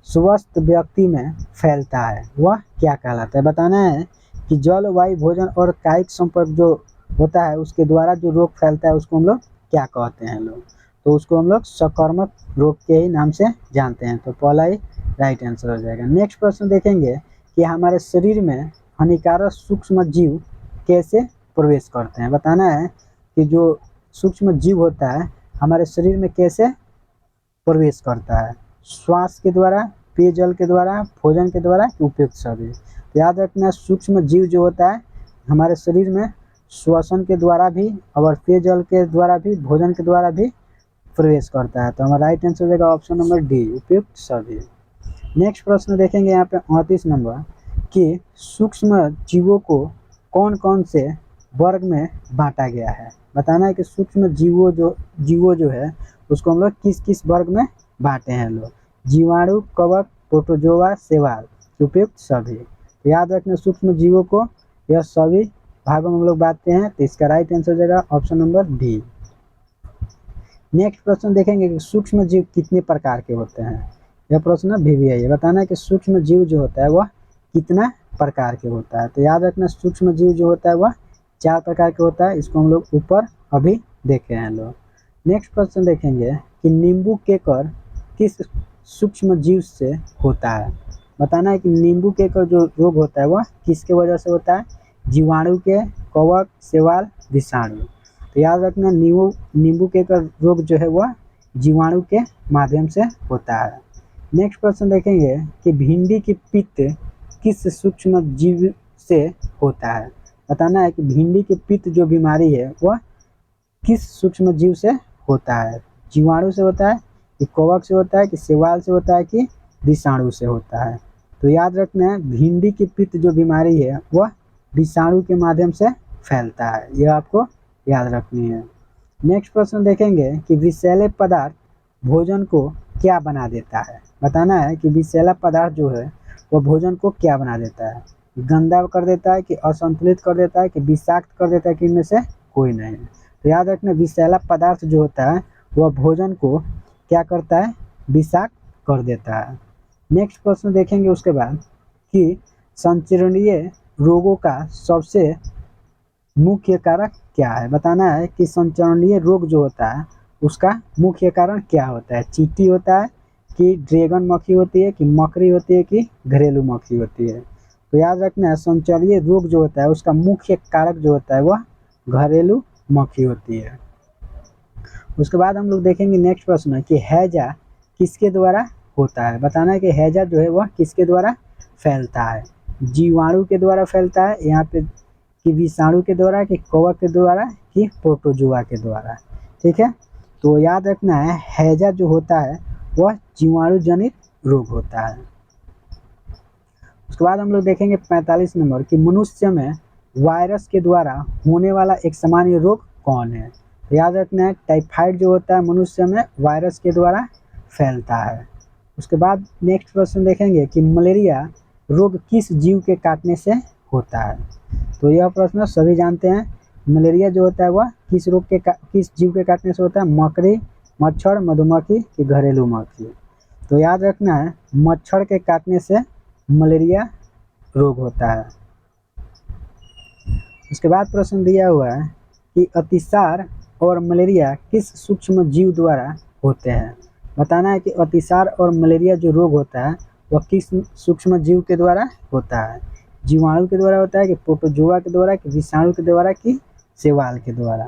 Speaker 1: स्वस्थ व्यक्ति में फैलता है, वह क्या कहलाता है। बताना है कि जल, वायु, भोजन और कायिक संपर्क जो होता है उसके द्वारा जो रोग फैलता है उसको हम लोग क्या कहते हैं लोग। तो उसको हम लोग संक्रमक रोग के ही नाम से जानते हैं। तो पहला ही राइट आंसर हो जाएगा। नेक्स्ट प्रश्न देखेंगे कि हमारे शरीर में हानिकारक सूक्ष्म जीव कैसे प्रवेश करते हैं। बताना है कि जो सूक्ष्म जीव होता है हमारे शरीर में कैसे प्रवेश करता है, श्वास के द्वारा, पेयजल के द्वारा, भोजन के द्वारा, उपयुक्त सभी। तो याद रखना, सूक्ष्म जीव जो होता है हमारे शरीर में श्वसन के द्वारा भी और पेयजल के द्वारा भी, भोजन के द्वारा भी प्रवेश करता है। तो हमारा राइट आंसर हो जाएगा ऑप्शन नंबर डी, उपयुक्त सभी। नेक्स्ट प्रश्न देखेंगे यहाँ पे 38 नंबर, कि सूक्ष्म जीवों को कौन कौन से वर्ग में बांटा गया है। बताना है कि सूक्ष्म जीवो जो है उसको हम लोग किस किस वर्ग में बांटे हैं लोग, जीवाणु, कवक, प्रोटोजोआ, शैवाल, उपयुक्त सभी। तो याद रखना, सूक्ष्म जीवों को यह सभी भागों में हम लोग बांटते हैं। तो इसका राइट आंसर हो जाएगा ऑप्शन नंबर डी। नेक्स्ट प्रश्न देखेंगे कि सूक्ष्म जीव कितने प्रकार के होते हैं। यह प्रश्न भी है, बताना है कि सूक्ष्म जीव जो होता है वह कितना प्रकार के होता है। तो याद रखना, सूक्ष्म जीव जो होता है वह 4 प्रकार के होता है। इसको हम लोग ऊपर अभी देखे हैं लोग। नेक्स्ट प्रश्न देखेंगे कि नींबू केकर किस सूक्ष्म जीव से होता है। बताना है कि नींबू केकर जो रोग होता है वह किसके वजह से होता है, जीवाणु के, कवक, शैवाल, विषाणु। तो याद रखना, नींबू केकर रोग जो है वह जीवाणु के माध्यम से होता है। नेक्स्ट प्रश्न देखेंगे कि भिंडी की पित्त किस सूक्ष्म जीव से होता है। बताना है कि भिंडी की पित्त जो बीमारी है वह किस सूक्ष्म जीव से होता है, जीवाणु से होता है, कि कवक से होता है, कि शैवाल से होता है, कि विषाणु से होता है। तो याद रखना है, भिंडी की पित्त जो बीमारी है वह विषाणु के माध्यम से फैलता है, यह आपको याद रखनी है। नेक्स्ट प्रश्न देखेंगे कि विषैले पदार्थ भोजन को क्या बना देता है। बताना है कि विषैला पदार्थ जो है वह भोजन को क्या बना देता है, गंदा कर देता है, कि असंतुलित कर देता है, कि विषाक्त कर देता है, कि इनमें से कोई नहीं। तो याद रखना, विषैला पदार्थ जो होता है वह भोजन को क्या करता है, विषाक्त कर देता है। नेक्स्ट प्रश्न देखेंगे उसके बाद कि संचरणीय रोगों का सबसे मुख्य कारक क्या है। बताना है कि संचरणीय रोग जो होता है उसका मुख्य कारण क्या होता है, चींटी होता है, कि ड्रैगन मक्खी होती है, कि मकड़ी होती है, कि घरेलू मक्खी होती है। तो याद रखना है, संचरणीय रोग जो होता है उसका मुख्य कारक जो होता है वह घरेलू मक्खी होती है। उसके बाद हम लोग देखेंगे नेक्स्ट प्रश्न कि हैजा किसके द्वारा होता है। बताना है कि हैजा जो है वह किसके द्वारा फैलता है, जीवाणु के द्वारा फैलता है, यहाँ पे कि विषाणु के द्वारा, कि कवक के द्वारा, कि प्रोटोजोआ के द्वारा। ठीक है, तो याद रखना है, हैजा जो होता है वह जीवाणु जनित रोग होता है। उसके बाद हम लोग देखेंगे 45 नंबर कि मनुष्य में वायरस के द्वारा होने वाला एक सामान्य रोग कौन है। तो याद रखना है टाइफाइड जो होता है मनुष्य में वायरस के द्वारा फैलता है। उसके बाद नेक्स्ट प्रश्न देखेंगे कि मलेरिया रोग किस जीव के काटने से होता है। तो यह प्रश्न सभी जानते हैं, मलेरिया जो होता है वह किस जीव के काटने से होता है, मकड़ी, मच्छर, मधुमक्खी कि घरेलू मक्खी। तो याद रखना है मच्छर के काटने से मलेरिया रोग होता है। उसके बाद प्रश्न दिया हुआ है कि अतिसार और मलेरिया किस सूक्ष्म जीव द्वारा होते हैं। बताना है कि अतिसार और मलेरिया जो रोग होता है वह किस सूक्ष्म जीव के द्वारा होता है। जीवाणु के द्वारा होता है कि प्रोटोजोआ के द्वारा कि विषाणु के द्वारा कि शैवाल के द्वारा।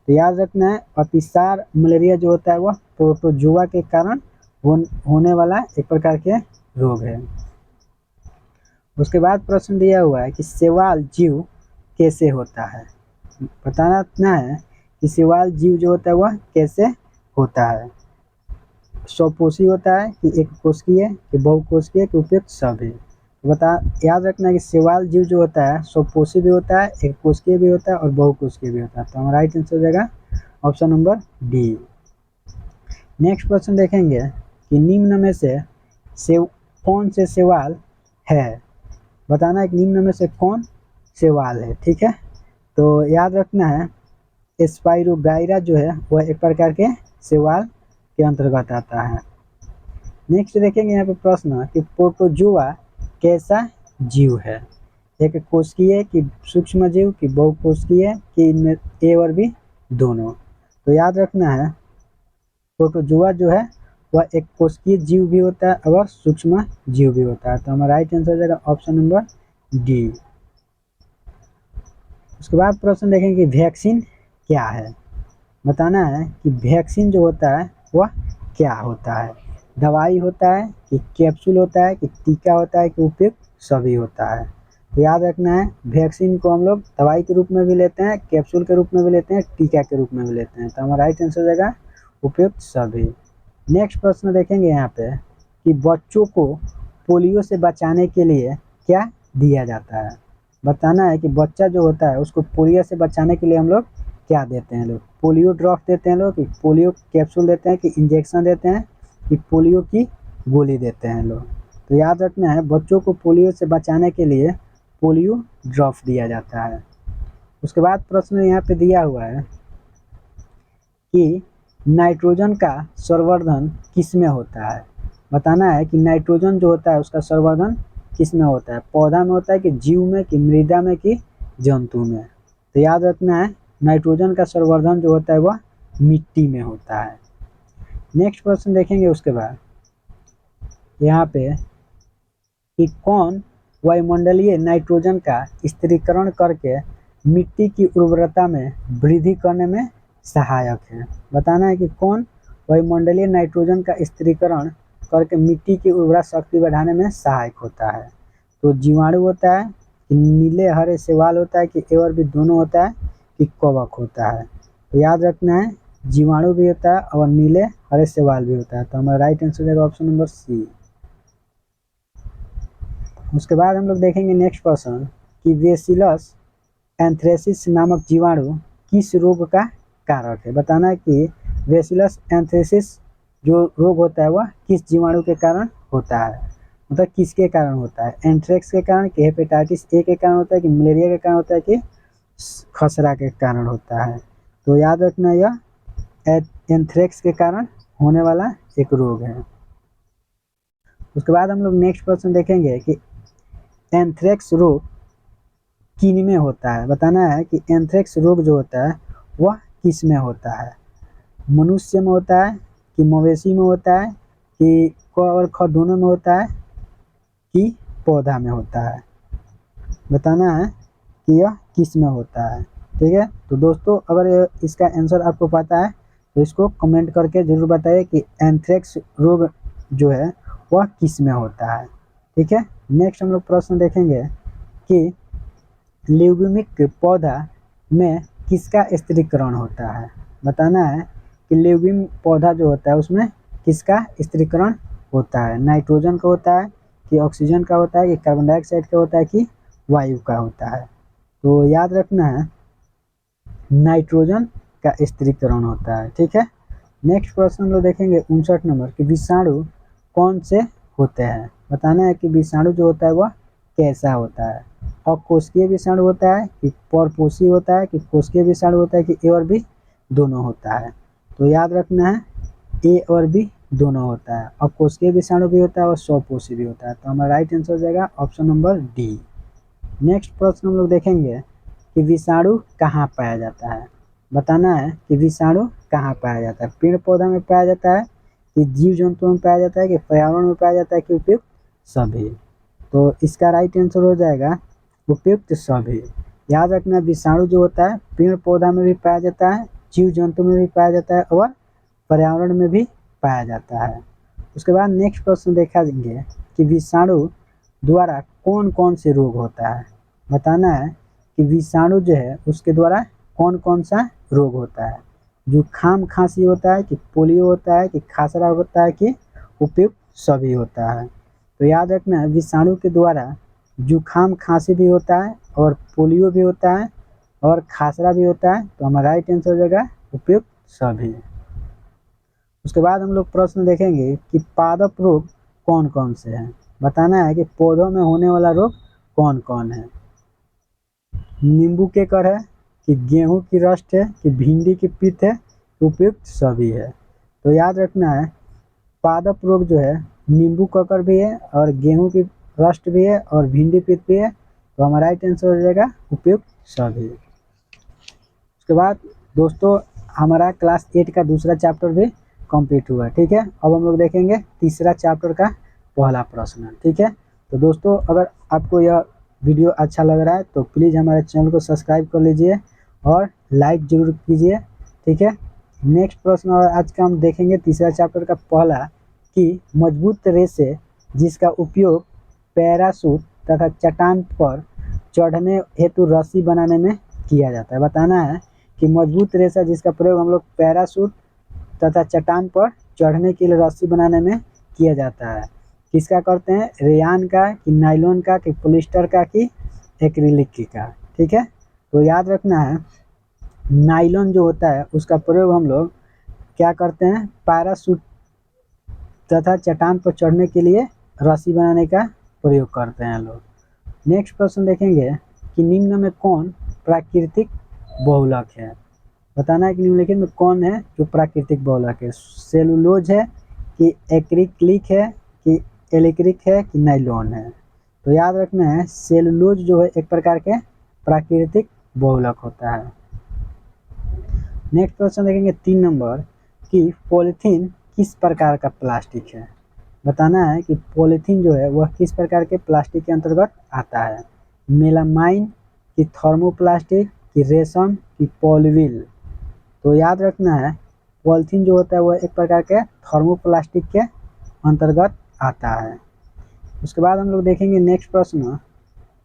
Speaker 1: तो याद रखना है अतिसार मलेरिया जो होता है वह प्रोटोजोआ के कारण होने वाला एक प्रकार के रोग है। उसके बाद प्रश्न दिया हुआ है कि शैवाल जीव कैसे होता है। बताना है कि शैवाल जीव जो होता है वह कैसे होता है। स्वपोषी होता है कि एक कोशिकीय कि बहुकोशिकीय कि उपयुक्त सभी। याद रखना है कि शैवाल जीव जो होता है स्वपोषी भी होता है, एक कोशिकीय भी होता है और बहुकोशिकीय भी होता है। तो हमारा राइट आंसर हो जाएगा ऑप्शन नंबर डी। नेक्स्ट प्रश्न देखेंगे कि निम्न में से कौन से शैवाल है। बताना है कि निम्न में से कौन शैवाल है। ठीक है, तो याद रखना है स्पाइरोगाइरा जो है वह एक प्रकार के शैवाल के अंतर्गत आता है। नेक्स्ट देखेंगे यहाँ पे प्रश्न कि प्रोटोजोआ कैसा जीव है, एक कोशिकीय कि सूक्ष्म जीव कि बहुकोशिकीय कि इनमें ए और बी दोनों। तो याद रखना है प्रोटोजोआ जो है वह एक कोशिकीय जीव भी होता है और सूक्ष्म जीव भी होता है। तो हमारा राइट आंसर हो जाएगा ऑप्शन नंबर डी। उसके बाद प्रश्न देखेंगे कि वैक्सीन क्या है। बताना है कि वैक्सीन जो होता है वह क्या होता है, दवाई होता है कि कैप्सूल होता है कि टीका होता है कि उपयुक्त सभी होता है। तो याद रखना है वैक्सीन को हम लोग दवाई के रूप में भी लेते हैं, कैप्सूल के रूप में भी लेते हैं, टीका के रूप में भी लेते हैं। तो हमारा राइट आंसर हो जाएगा उपयुक्त सभी। नेक्स्ट प्रश्न देखेंगे यहाँ पे कि बच्चों को पोलियो से बचाने के लिए क्या दिया जाता है। बताना है कि बच्चा जो होता है उसको पोलियो से बचाने के लिए हम लोग क्या देते हैं, लोग पोलियो ड्रॉप देते हैं, लोग कि पोलियो कैप्सूल देते हैं कि इंजेक्शन देते हैं कि पोलियो की गोली देते हैं लोग। तो याद रखना है बच्चों को पोलियो से बचाने के लिए पोलियो ड्रॉप दिया जाता है। उसके बाद प्रश्न यहाँ पे दिया हुआ है कि नाइट्रोजन का संवर्धन किस में होता है। बताना है कि नाइट्रोजन जो होता है उसका संवर्धन किस में होता है, पौधा में होता है कि जीव में कि मृदा में कि जंतु में। तो याद रखना है नाइट्रोजन का संवर्धन जो होता है वह मिट्टी में होता है। नेक्स्ट प्रश्न देखेंगे उसके बाद यहाँ पे कि कौन वायुमंडलीय नाइट्रोजन का स्थिरीकरण करके मिट्टी की उर्वरता में वृद्धि करने में सहायक है। बताना है कि कौन वायुमंडलीय नाइट्रोजन का स्थिरीकरण करके मिट्टी की उर्वरा शक्ति बढ़ाने में सहायक होता है। तो जीवाणु होता है कि नीले हरे शैवाल होता है कि ए और बी दोनों होता है कि कवक होता है। तो याद रखना है जीवाणु भी होता है और नीले हरे शैवाल भी होता है। तो हमारा राइट आंसर हो जाएगा ऑप्शन नंबर सी। उसके बाद हम लोग देखेंगे नेक्स्ट प्रश्न कि बेसिलस एंथ्रेसिस नामक जीवाणु किस रोग का कारक है। बताना है कि बेसिलस एंथ्रेसिस जो रोग होता है वह किस जीवाणु के कारण होता है, मतलब किसके कारण होता है, एंथ्रेक्स के कारण कि हेपेटाइटिस ए के कारण होता है कि मलेरिया के कारण होता है कि खसरा के कारण होता है। तो याद रखना यह एंथ्रेक्स के कारण होने वाला एक रोग है। उसके बाद हम लोग नेक्स्ट प्रश्न देखेंगे कि एंथ्रेक्स रोग किन में होता है। बताना है कि एंथ्रेक्स रोग जो होता है वह किस में होता है, मनुष्य में होता है कि मवेशी में होता है कि क और ख दोनों में होता है कि पौधा में होता है। बताना है कि यह किस में होता है। ठीक है, तो दोस्तों अगर इसका आंसर आपको पता है तो इसको कमेंट करके ज़रूर बताइए कि एंथ्रेक्स रोग जो है वह किस में होता है। ठीक है, नेक्स्ट हम लोग प्रश्न देखेंगे कि ल्यूगेमिक पौधा में किसका स्थिरीकरण होता है। बताना है कि ल्यूगेम पौधा जो होता है उसमें किसका स्थिरीकरण होता है, नाइट्रोजन का होता है कि ऑक्सीजन का होता है कि कार्बन डाइऑक्साइड का होता है कि वायु का होता है। तो याद रखना है नाइट्रोजन का स्त्रीकरण होता है। ठीक है, नेक्स्ट प्रश्न हम लोग देखेंगे 59 नंबर कि विषाणु कौन से होते हैं। बताना है कि विषाणु जो होता है वह कैसा होता है। अकोशिकीय विषाणु होता है कि परपोषी होता है कि कोशिकीय विषाणु होता है कि ए और बी दोनों होता है। तो याद रखना है ए और बी दोनों होता है। अकोशिकीय विषाणु भी होता है और स्वपोषी भी होता है। तो हमारा राइट आंसर हो जाएगा ऑप्शन नंबर डी। नेक्स्ट प्रश्न हम लोग देखेंगे कि विषाणु कहाँ पाया जाता है। बताना है कि विषाणु कहाँ पाया जाता है। पेड़ पौधा में पाया जाता है कि जीव जंतुओं में पाया जाता है कि पर्यावरण में पाया जाता है कि उपयुक्त सभी। तो इसका राइट आंसर हो जाएगा उपयुक्त सभी। याद रखना विषाणु जो होता है पेड़ पौधा में भी पाया जाता है, जीव जंतु में भी पाया जाता है और पर्यावरण में भी पाया जाता है। उसके बाद नेक्स्ट प्रश्न देखा जाएंगे कि विषाणु द्वारा कौन कौन से रोग होता है। बताना है कि विषाणु जो है उसके द्वारा कौन कौन सा रोग होता है। जुकाम खांसी होता है कि पोलियो होता है कि खासरा होता है कि उपयुक्त सभी होता है। तो याद रखना है विषाणु के द्वारा जुकाम खांसी भी होता है और पोलियो भी होता है और खासरा भी होता है। तो हमारा राइट आंसर हो जाएगा उपयुक्त सभी। उसके बाद हम लोग प्रश्न देखेंगे कि पादप रोग कौन कौन से हैं। बताना है कि पौधों में होने वाला रोग कौन कौन है। नींबू के कर है कि गेहूं की रस्ट है कि भिंडी की पित्त है, उपयुक्त सभी है। तो याद रखना है पादप रोग जो है नींबू ककर भी है और गेहूं की रस्ट भी है और भिंडी पित्त भी है। तो हमारा राइट आंसर हो जाएगा उपयुक्त सभी। उसके बाद दोस्तों हमारा क्लास 8 का दूसरा चैप्टर भी कंप्लीट हुआ। ठीक है, अब हम लोग देखेंगे तीसरा चैप्टर का पहला प्रश्न। ठीक है, तो दोस्तों अगर आपको यह वीडियो अच्छा लग रहा है तो प्लीज़ हमारे चैनल को सब्सक्राइब कर लीजिए और लाइक ज़रूर कीजिए। ठीक है, नेक्स्ट प्रश्न और आज का हम देखेंगे तीसरा चैप्टर का पहला कि मजबूत रेसे जिसका उपयोग पैराशूट तथा चट्टान पर चढ़ने हेतु रस्सी बनाने में किया जाता है। बताना है कि मजबूत रेशा जिसका प्रयोग हम लोग पैराशूट तथा चट्टान पर चढ़ने के लिए रस्सी बनाने में किया जाता है। किसका करते हैं, रेयान का कि नायलॉन का कि पॉलिस्टर का कि एक्रिलिक का। ठीक है, तो याद रखना है नायलॉन जो होता है उसका प्रयोग हम लोग क्या करते हैं, पैराशूट तथा चट्टान पर चढ़ने के लिए रस्सी बनाने का प्रयोग करते हैं लोग। नेक्स्ट प्रश्न देखेंगे कि निम्न में कौन प्राकृतिक बहुलक है। बताना है कि निम्नलिखित में कौन है जो प्राकृतिक बहुलक है। सेलुलोज है कि एक्रिलिक है कि एलिक्रिक है कि नायलॉन है। तो याद रखना है सेलुलोज जो है एक प्रकार के प्राकृतिक बहुलक होता है। नेक्स्ट प्रश्न देखेंगे 3 नंबर कि पॉलीथीन किस प्रकार का प्लास्टिक है। बताना है कि पॉलीथीन जो है वह किस प्रकार के प्लास्टिक के अंतर्गत आता है। मेलामाइन कि थर्मोप्लास्टिक कि रेशम कि पॉलीविल। तो याद रखना है पॉलीथीन जो होता है वह एक प्रकार के थर्मोप्लास्टिक के अंतर्गत आता है। उसके बाद हम लोग देखेंगे नेक्स्ट प्रश्न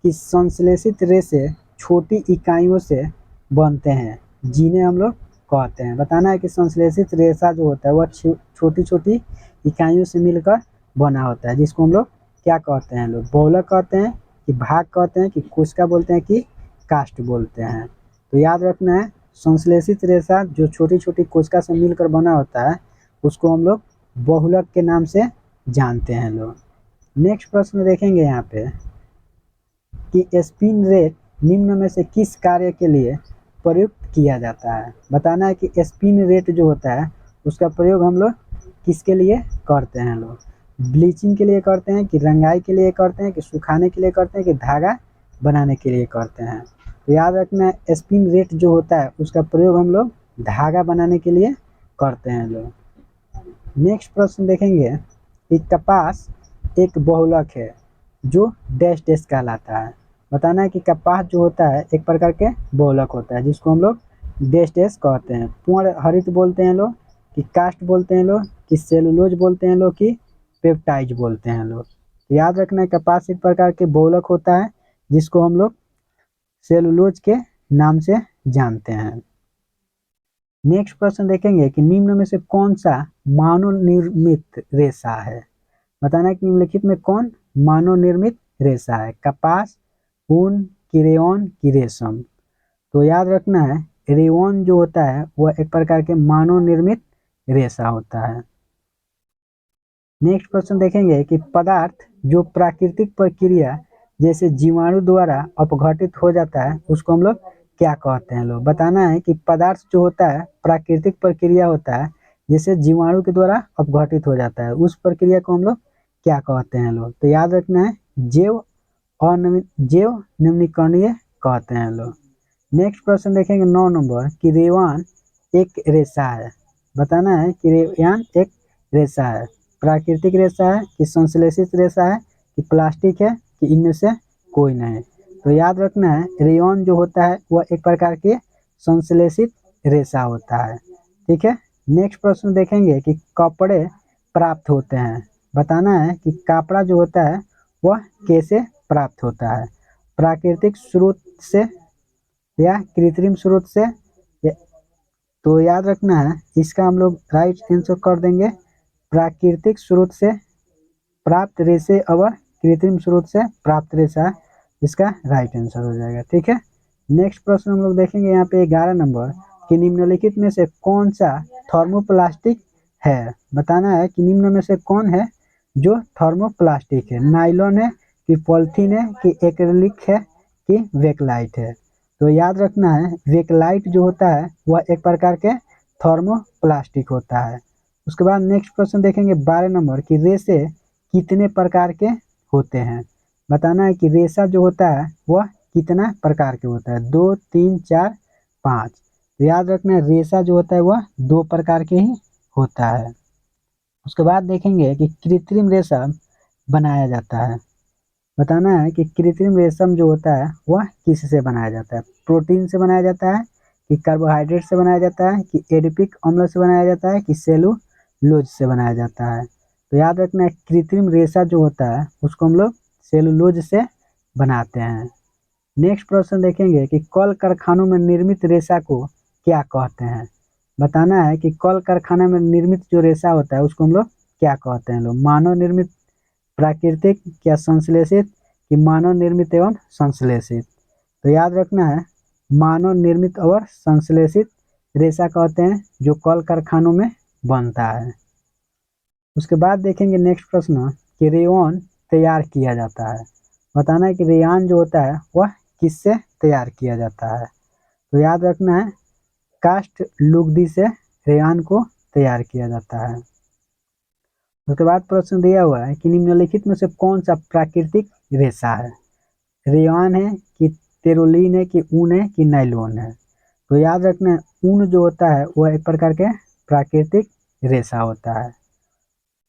Speaker 1: कि संश्लेषित रेशे छोटी इकाइयों से बनते हैं जिन्हें हम लोग कहते हैं। बताना है कि संश्लेषित रेशा जो होता है वह छोटी छोटी इकाइयों से मिलकर बना होता है जिसको हम लोग क्या कहते हैं, लोग बहुलक कहते हैं कि भाग कहते हैं कि कोशिका बोलते हैं कि कास्ट बोलते हैं। तो याद रखना है संश्लेषित रेशा जो छोटी छोटी कोशिका से मिलकर बना होता है उसको हम लोग बहुलक के नाम से जानते हैं लोग। नेक्स्ट प्रश्न देखेंगे यहाँ पे कि स्पिन रेट निम्न में से किस कार्य के लिए प्रयुक्त किया जाता है। बताना है कि स्पिन रेट जो होता है उसका प्रयोग हम लोग किसके लिए करते हैं, लोग ब्लीचिंग के लिए करते हैं कि रंगाई के लिए करते हैं कि सुखाने के लिए करते हैं कि धागा बनाने के लिए करते हैं। तो याद रखना है स्पिन रेट जो होता है उसका प्रयोग हम लोग धागा बनाने के लिए करते हैं लोग। नेक्स्ट प्रश्न देखेंगे कि कपास एक बहुलक है जो डैश डैश कहलाता है। बताना है कि कपास जो होता है एक प्रकार के बहुलक होता है जिसको हम लोग डैश डैश कहते हैं। पूर्ण हरित बोलते हैं लोग कि कास्ट बोलते हैं लोग कि सेलुलोज बोलते हैं लोग कि पेप्टाइज बोलते हैं लोग। तो याद रखना है कपास एक प्रकार के बहुलक होता है जिसको हम लोग सेलुलोज के नाम से जानते हैं। नेक्स्ट प्रश्न देखेंगे कि निम्न में से कौन सा मानव निर्मित रेशा है। बताना है कि निम्नलिखित में कौन मानव निर्मित रेशा है। कपास, ऊन, क्रेयॉन कि रेशम। तो याद रखना है रेयॉन जो होता है वह एक प्रकार के मानव निर्मित रेशा होता है। नेक्स्ट क्वेश्चन देखेंगे कि पदार्थ जो प्राकृतिक प्रक्रिया जैसे जीवाणु द्वारा अपघटित हो जाता है उसको हम लोग क्या कहते हैं। लोग बताना है कि पदार्थ जो होता है प्राकृतिक प्रक्रिया होता है जैसे जीवाणु के द्वारा अपघटित हो जाता है, उस प्रक्रिया को हम लोग क्या कहते हैं। लोग तो याद रखना है जैव निम्नीकरणीय कहते हैं लोग। नेक्स्ट क्वेश्चन देखेंगे 9 नंबर कि रेयॉन एक रेशा है। बताना है कि रेयॉन एक रेशा है, प्राकृतिक रेशा है कि संश्लेषित रेशा है कि प्लास्टिक है कि इनमें से कोई नहीं। तो याद रखना है रेयॉन जो होता है वह एक प्रकार के संश्लेषित रेशा होता है। ठीक है। नेक्स्ट प्रश्न देखेंगे कि कपड़े प्राप्त होते हैं। बताना है कि कपड़ा जो होता है वह कैसे प्राप्त होता है, प्राकृतिक स्रोत से या कृत्रिम स्रोत से। तो याद रखना है इसका हम लोग राइट आंसर कर देंगे प्राकृतिक स्रोत से प्राप्त रेशे और कृत्रिम स्रोत से प्राप्त रेशा, इसका राइट आंसर हो जाएगा। ठीक है। नेक्स्ट प्रश्न हम लोग देखेंगे यहाँ पे 11 नंबर कि निम्नलिखित में से कौन सा थर्मोप्लास्टिक है। बताना है कि निम्न में से कौन है जो थर्मोप्लास्टिक है, नायलॉन है कि पॉलिथीन है कि एक्रिलिक है कि बेकलाइट है। तो याद रखना है बेकलाइट जो होता है वह एक प्रकार के थर्मोप्लास्टिक होता है। उसके बाद नेक्स्ट क्वेश्चन देखेंगे 12 नंबर कि रेशे कितने प्रकार के होते हैं। बताना है कि रेशा जो होता है वह कितना प्रकार के होता है, 2 3 4 5। तो याद रखना है रेशा जो होता है वह 2 प्रकार के ही होता है। उसके बाद देखेंगे कि कृत्रिम रेशा बनाया जाता है। बताना है कि कृत्रिम रेशम जो होता है वह किससे बनाया जाता है, प्रोटीन से बनाया जाता है कि कार्बोहाइड्रेट से बनाया जाता है कि एडिपिक अम्ल से बनाया जाता है कि सेलुलोज से बनाया जाता है। तो याद रखना है कृत्रिम रेशा जो होता है उसको हम लोग सेलुलोज से बनाते हैं। नेक्स्ट प्रश्न देखेंगे कि कल कारखानों में निर्मित रेशा को क्या कहते हैं। बताना है कि कल कारखाना में निर्मित जो रेशा होता है उसको हम लोग क्या कहते हैं। लोग मानव निर्मित, प्राकृतिक या संश्लेषित कि मानव निर्मित एवं संश्लेषित। तो याद रखना है मानव निर्मित और संश्लेषित रेशा कहते हैं जो कल कारखानों में बनता है। उसके बाद देखेंगे नेक्स्ट प्रश्न कि रेयॉन तैयार किया जाता है। बताना है कि रेयॉन जो होता है वह किससे तैयार किया जाता है। तो याद रखना है कास्ट लुगदी से रेयॉन को तैयार किया जाता है। उसके बाद प्रश्न दिया हुआ है कि निम्नलिखित में से कौन सा प्राकृतिक रेशा है, रेयॉन है कि टेरोलिन है कि ऊन है कि नायलॉन है। तो याद रखना है ऊन जो होता है वह एक प्रकार के प्राकृतिक रेशा होता है।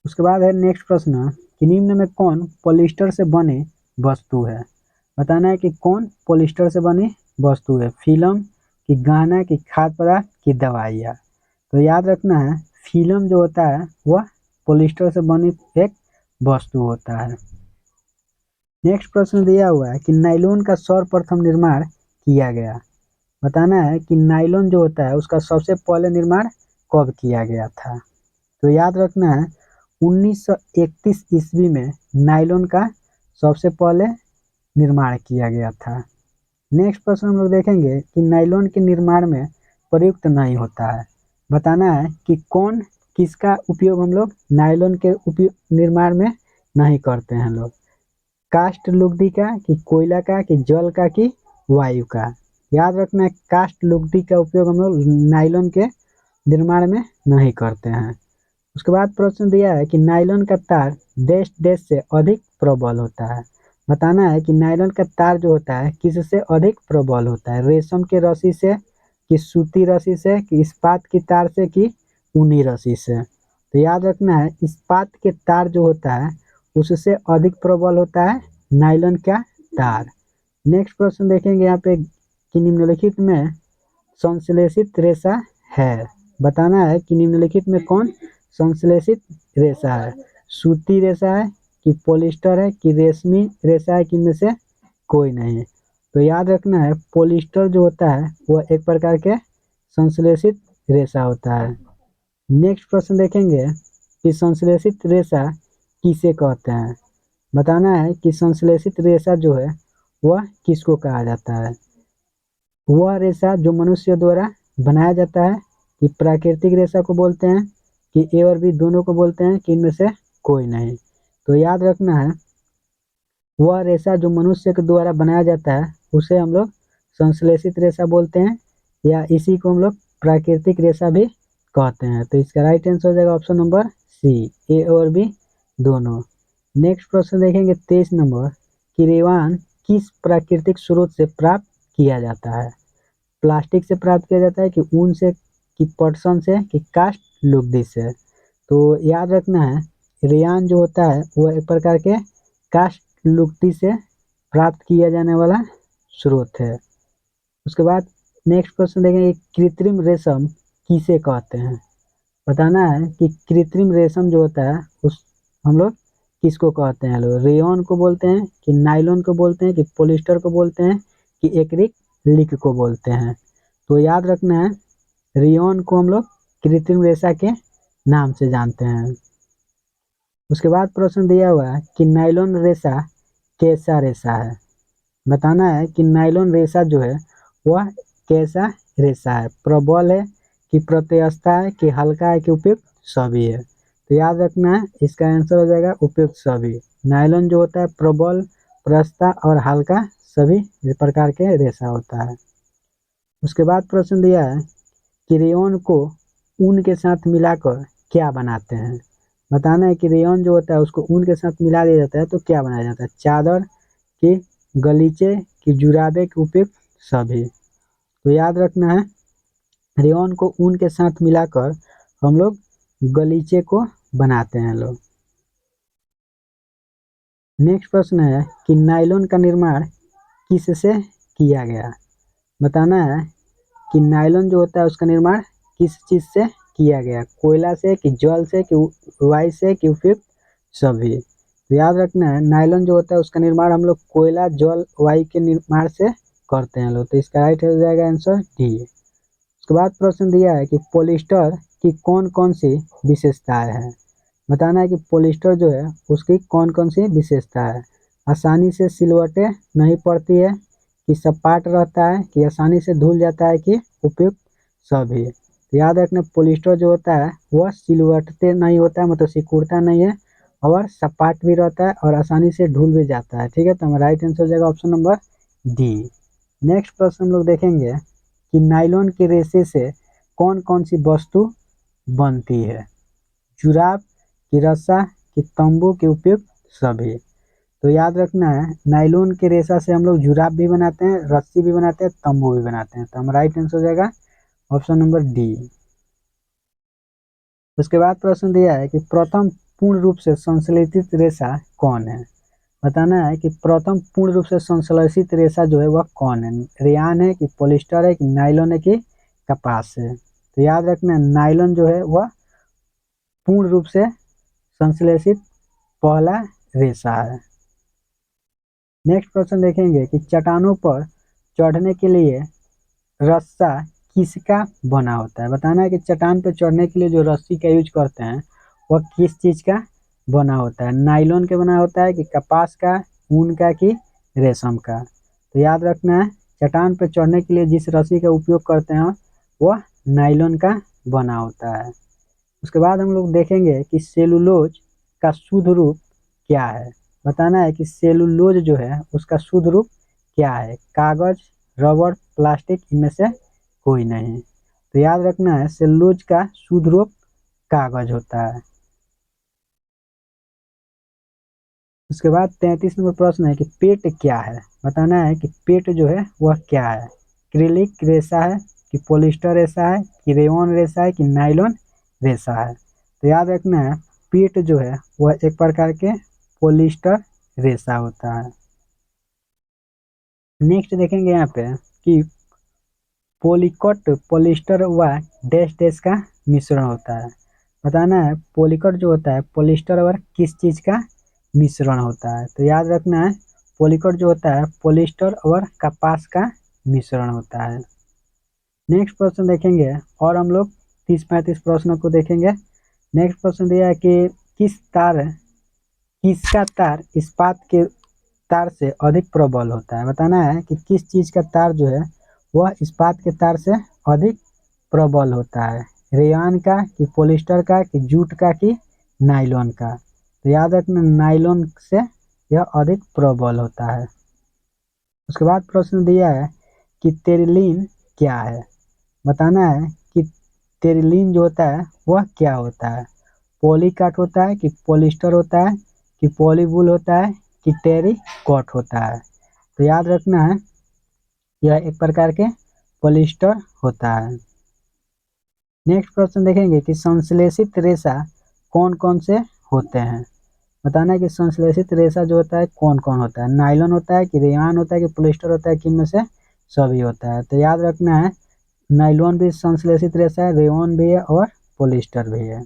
Speaker 1: उसके बाद है नेक्स्ट प्रश्न कि निम्न में कौन पॉलिस्टर से बने वस्तु है। बताना है कि कौन पॉलिस्टर से बनी वस्तु है, फिल्म कि गहना कि खाद्य पदार्थ कि दवाइयाँ। तो याद रखना है फिल्म जो होता है वह पॉलिस्टर से बनी एक वस्तु होता है। नेक्स्ट प्रश्न दिया हुआ है कि नायलॉन का सर्वप्रथम निर्माण किया गया। बताना है कि नायलॉन जो होता है उसका सबसे पहले निर्माण कब किया गया था। तो याद रखना है 1931 ईस्वी में नायलॉन का सबसे पहले निर्माण किया गया था। नेक्स्ट प्रश्न हम लोग देखेंगे कि नायलॉन के निर्माण में प्रयुक्त नहीं होता है। बताना है कि कौन किसका उपयोग हम लोग नायलॉन के उपयोग निर्माण में नहीं करते हैं लोग, कास्ट लुगदी का कि कोयला का कि जल का कि वायु का। याद रखना है कास्ट लुगदी का उपयोग हम लोग नायलॉन के निर्माण में नहीं करते हैं। उसके बाद प्रश्न दिया है कि नायलॉन का तार डैश डैश से अधिक प्रबल होता है। बताना है कि नायलॉन का तार जो होता है किससे अधिक प्रबल होता है, रेशम के रस्सी से कि सूती रस्सी से कि इस्पात की तार से कि ऊनी रस्सी से। तो याद रखना है इस्पात के तार जो होता है उससे अधिक प्रबल होता है नायलॉन का तार। नेक्स्ट प्रश्न देखेंगे यहाँ पे कि निम्नलिखित में संश्लेषित रेशा है। बताना है कि निम्नलिखित में कौन संश्लेषित रेशा है, सूती रेशा है कि पॉलिस्टर है कि रेशमी रेशा है कि इनमें से कोई नहीं है। तो याद रखना है पॉलिस्टर जो होता है वह एक प्रकार के संश्लेषित रेशा होता है। नेक्स्ट प्रश्न देखेंगे कि संश्लेषित रेशा किसे कहते हैं। बताना है कि संश्लेषित रेशा जो है वह किसको कहा जाता है। वह रेशा जो मनुष्य द्वारा बनाया जाता है कि प्राकृतिक रेशा को बोलते हैं कि ए और बी दोनों को बोलते हैं कि इनमें से कोई नहीं। तो याद रखना है वह रेशा जो मनुष्य के द्वारा बनाया जाता है उसे हम लोग संश्लेषित रेशा बोलते हैं या इसी को हम लोग प्राकृतिक रेशा भी कहते हैं। तो इसका राइट आंसर हो जाएगा ऑप्शन नंबर सी, ए और बी दोनों। नेक्स्ट प्रश्न देखेंगे 23 नंबर कि रेवान किस प्राकृतिक स्रोत से प्राप्त किया जाता है। प्लास्टिक से प्राप्त किया जाता है कि ऊन से कि पटसन से कि काष्ठ लुगदी से। तो याद रखना है रेयान जो होता है वो एक प्रकार के काष्ठ लुगदी से प्राप्त किया जाने वाला स्रोत है। उसके बाद नेक्स्ट क्वेश्चन देखेंगे कृत्रिम रेशम किसे कहते हैं। बताना है कि कृत्रिम रेशम जो होता है उस हम लोग किसको कहते हैं। लोग रेयन को बोलते हैं कि नायलॉन को बोलते हैं कि पॉलिस्टर को बोलते हैं कि एक्रिलिक को बोलते हैं। तो याद रखना है रेयन को हम लोग कृत्रिम रेशा के नाम से जानते हैं। उसके बाद प्रश्न दिया हुआ है कि नायलॉन रेशा कैसा रेशा है। बताना है कि नायलॉन रेशा जो है वह कैसा रेशा है, प्रबल है कि प्रत्यस्था है कि हल्का है कि उपयुक्त सभी है। तो याद रखना है इसका आंसर हो जाएगा उपयुक्त सभी। नायलॉन जो होता है प्रबल, प्रस्था और हल्का सभी प्रकार के रेशा होता है। उसके बाद प्रश्न दिया है कि रेयन को ऊन के साथ मिलाकर क्या बनाते हैं। बताना है कि रेयन जो होता है उसको ऊन के साथ मिला दिया जाता है तो क्या बनाया जाता है, चादर कि गलीचे कि जुराबे के उपयुक्त सभी। तो याद रखना है रेयन को ऊन के साथ मिलाकर हम लोग गलीचे को बनाते हैं लोग। नेक्स्ट प्रश्न है कि नायलॉन का निर्माण किससे किया गया। बताना है कि नायलॉन जो होता है उसका निर्माण किस चीज से किया गया, कोयला से कि जल से कि वायु से कि उपयुक्त सभी। तो याद रखना है नायलॉन जो होता है उसका निर्माण हम लोग कोयला, जल, वायु के निर्माण से करते हैं लोग। तो इसका राइट हो जाएगा आंसर डी। उसके बाद प्रश्न दिया है कि पॉलिस्टर की कौन कौन सी विशेषताएं हैं। बताना है कि पॉलिस्टर जो है उसकी कौन कौन सी विशेषता है। आसानी से सिलवटें नहीं पड़ती है कि सपाट रहता है कि आसानी से धुल जाता है कि उपयुक्त सभी। तो याद रखना पॉलिस्टर जो होता है वह सिलवटते नहीं होता है, मतलब सिकुड़ता नहीं है और सपाट भी रहता है और आसानी से धुल भी जाता है। ठीक है, तो हमारा राइट आंसर हो जाएगा ऑप्शन नंबर डी। नेक्स्ट प्रश्न हम लोग देखेंगे कि नायलॉन के रेशे से कौन कौन सी वस्तु बनती है। जुराब की रस्सा की तंबू के उपयुक्त सभी। तो याद रखना है नायलॉन के रेशा से हम लोग जुराब भी बनाते हैं, रस्सी भी बनाते हैं, तंबू भी बनाते हैं। तो हमारा राइट आंसर हो जाएगा ऑप्शन नंबर डी। उसके बाद प्रश्न दिया है कि प्रथम पूर्ण रूप से संश्लेषित रेशा कौन है। बताना है कि प्रथम पूर्ण रूप से संश्लेषित रेशा जो है वह कौन है, रेयान है कि पॉलिस्टर है कि नायलॉन है कि कपास है। तो याद रखना नायलॉन जो है वह पूर्ण रूप से संश्लेषित पहला रेशा है। नेक्स्ट प्रश्न देखेंगे कि चट्टानों पर चढ़ने के लिए रस्सा किसका बना होता है। बताना है कि चट्टान पर चढ़ने के लिए जो रस्सी का यूज करते हैं वह किस चीज का बना होता है, नायलॉन के बना होता है कि कपास का, ऊन का कि रेशम का। तो याद रखना है चट्टान पर चढ़ने के लिए जिस रस्सी का उपयोग करते हैं वह नायलॉन का बना होता है। उसके बाद हम लोग देखेंगे कि सेलुलोज का शुद्ध रूप क्या है। बताना है कि सेलुलोज जो है उसका शुद्ध रूप क्या है, कागज, रबर, प्लास्टिक, इनमें से कोई नहीं। तो याद रखना है सेलुलोज का शुद्ध रूप कागज होता है। उसके बाद 33 नंबर प्रश्न है कि पेट क्या है। बताना है कि पेट जो है वह क्या है, एक्रिलिक रेशा है कि पॉलिस्टर रेशा है कि रेयन रेशा है कि नायलॉन रेशा है। तो याद रखना है पेट जो है वह एक प्रकार के पॉलिस्टर रेशा होता है। नेक्स्ट देखेंगे यहाँ पे कि पॉलीकट पॉलिस्टर व डैश डैश का मिश्रण होता है। बताना है पॉलीकट जो होता है पॉलिस्टर और किस चीज का मिश्रण होता है। तो याद रखना है पॉलीकट जो होता है पॉलिस्टर और कपास का मिश्रण होता है। नेक्स्ट प्रश्न देखेंगे और हम लोग 30-35 प्रश्नों को देखेंगे। नेक्स्ट प्रश्न दिया है कि किसका तार इस्पात के तार से अधिक प्रबल होता है। बताना है कि किस चीज का तार जो है वह इस्पात के तार से अधिक प्रबल होता है, रेयान का कि पॉलिस्टर का कि जूट का कि नायलॉन का। तो याद रखना नायलॉन से यह अधिक प्रबल होता है। उसके बाद प्रश्न दिया है कि टेरिलीन क्या है। बताना है कि टेरिलीन जो होता है वह क्या होता है, पॉलीकाट होता है कि पॉलिस्टर होता है कि पॉलीवूल होता है कि टेरिकॉट होता है। तो याद रखना है यह एक प्रकार के पॉलिस्टर होता है। नेक्स्ट प्रश्न देखेंगे कि संश्लेषित रेशा कौन कौन से होते हैं। बताना है कि संश्लेषित रेशा जो होता है कौन कौन होता है, नायलॉन होता है कि रेयान होता है कि पॉलिस्टर होता है कि इनमें से सभी होता है। तो याद रखना है नायलॉन भी संश्लेषित रेशा है, रेयॉन भी है और पॉलिस्टर भी है।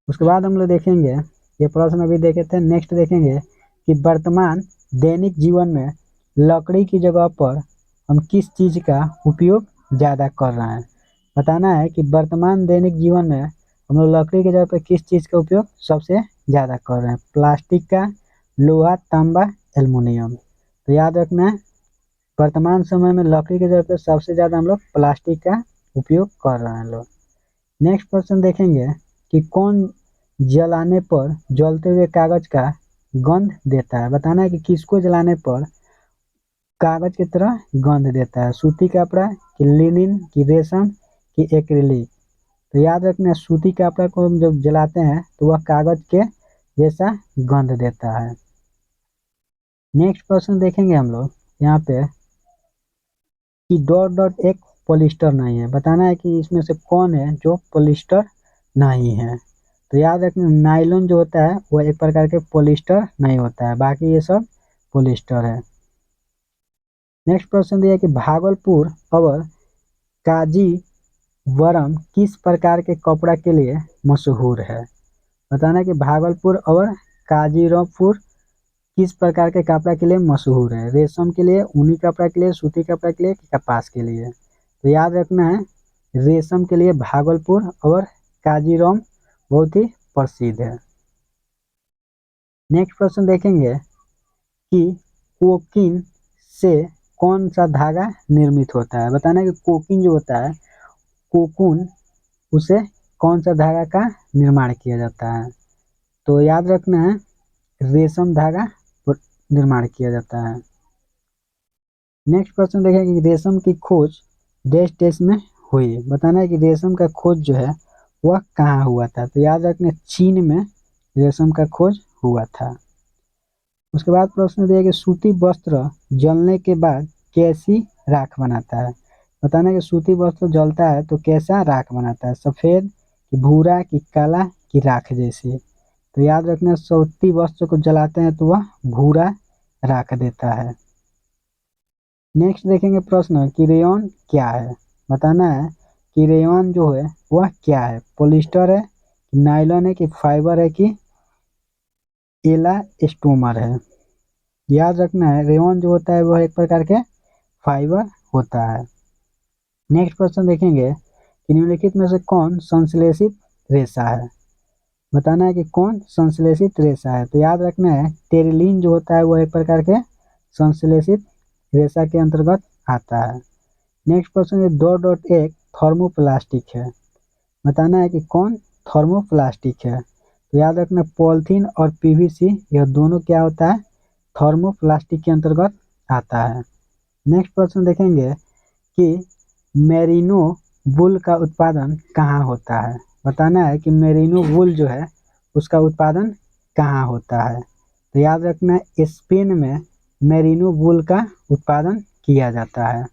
Speaker 1: उसके बाद हम लोग देखेंगे, ये प्रश्न अभी देखे थे, नेक्स्ट देखेंगे कि वर्तमान दैनिक जीवन में लकड़ी की जगह पर हम किस चीज़ का उपयोग ज़्यादा कर रहे हैं। बताना है कि वर्तमान दैनिक जीवन में हम लोग लकड़ी की जगह पर किस चीज़ का उपयोग सबसे ज़्यादा कर रहे हैं, प्लास्टिक का, लोहा, तांबा, एल्युमिनियम। तो याद रखना है वर्तमान समय में लकड़ी की जगह पर सबसे ज़्यादा हम लोग प्लास्टिक का उपयोग कर रहे हैं लोग। नेक्स्ट क्वेश्चन देखेंगे कि कौन जलाने पर जलते हुए कागज का गंध देता है। बताना है कि किसको जलाने पर कागज की तरह गंध देता है, सूती कपड़ा कि लिनिन कि रेशम कि एक्रिलिक। तो याद रखना सूती कपड़ा को हम जब जलाते हैं तो वह कागज के जैसा गंध देता है। नेक्स्ट क्वेश्चन देखेंगे हम लोग यहाँ पे कि डॉट डॉट एक पॉलिस्टर नहीं है। बताना है कि इसमें से कौन है जो पॉलिस्टर नहीं है। तो याद रखना नायलॉन जो होता है वह एक प्रकार के पॉलिस्टर नहीं होता है, बाकी ये सब पॉलिस्टर है। नेक्स्ट प्रश्न दिया कि भागलपुर और कांजीवरम किस प्रकार के कपड़ा के लिए मशहूर है। बताना है कि भागलपुर और कांजीवरम किस प्रकार के कपड़ा के लिए मशहूर है, रेशम के लिए, ऊनी कपड़ा के लिए, सूती कपड़ा के लिए, कपास के लिए। तो याद रखना है रेशम के लिए भागलपुर और कांजीवरम बहुत ही प्रसिद्ध है। नेक्स्ट प्रश्न देखेंगे कि कोकीन से कौन सा धागा निर्मित होता है। बताना है कि कोकीन जो होता है कोकून, उसे कौन सा धागा का निर्माण किया जाता है। तो याद रखना है रेशम धागा निर्माण किया जाता है। नेक्स्ट क्वेश्चन देखेंगे कि रेशम की खोज देश देश में हुई। बताना है कि रेशम का खोज जो है वह कहाँ हुआ था। तो याद रखना चीन में रेशम का खोज हुआ था। उसके बाद प्रश्न दिया कि सूती वस्त्र जलने के बाद कैसी राख बनाता है। बताना है कि सूती वस्त्र जलता है तो कैसा राख बनाता है, सफ़ेद कि भूरा कि काला कि राख जैसी। तो याद रखना सूती वस्त्र को जलाते हैं तो वह भूरा राख देता है। नेक्स्ट देखेंगे प्रश्न कि रेयॉन क्या है। बताना है कि रेयॉन जो है वह क्या है, पॉलिस्टर है कि नायलॉन है कि फाइबर है कि एलास्टोमर है। याद रखना है रेयॉन जो होता है वह एक प्रकार के फाइबर होता है। नेक्स्ट क्वेश्चन देखेंगे कि निम्नलिखित में से कौन संश्लेषित रेशा है। बताना है कि कौन संश्लेषित रेशा है। तो याद रखना है टेरिलीन जो होता है वह एक प्रकार के संश्लेषित रेशा के अंतर्गत आता है। नेक्स्ट क्वेश्चन है डॉट डॉट एक थर्मोप्लास्टिक है। बताना है कि कौन थर्मोप्लास्टिक है। तो याद रखना पॉलीथीन और पीवीसी यह दोनों क्या होता है थर्मोप्लास्टिक के अंतर्गत आता है। नेक्स्ट प्रश्न देखेंगे कि मेरिनो वूल का उत्पादन कहाँ होता है। बताना है कि मेरिनो वूल जो है उसका उत्पादन कहाँ होता है। तो याद रखना स्पेन में मेरिनो वूल का उत्पादन किया जाता है।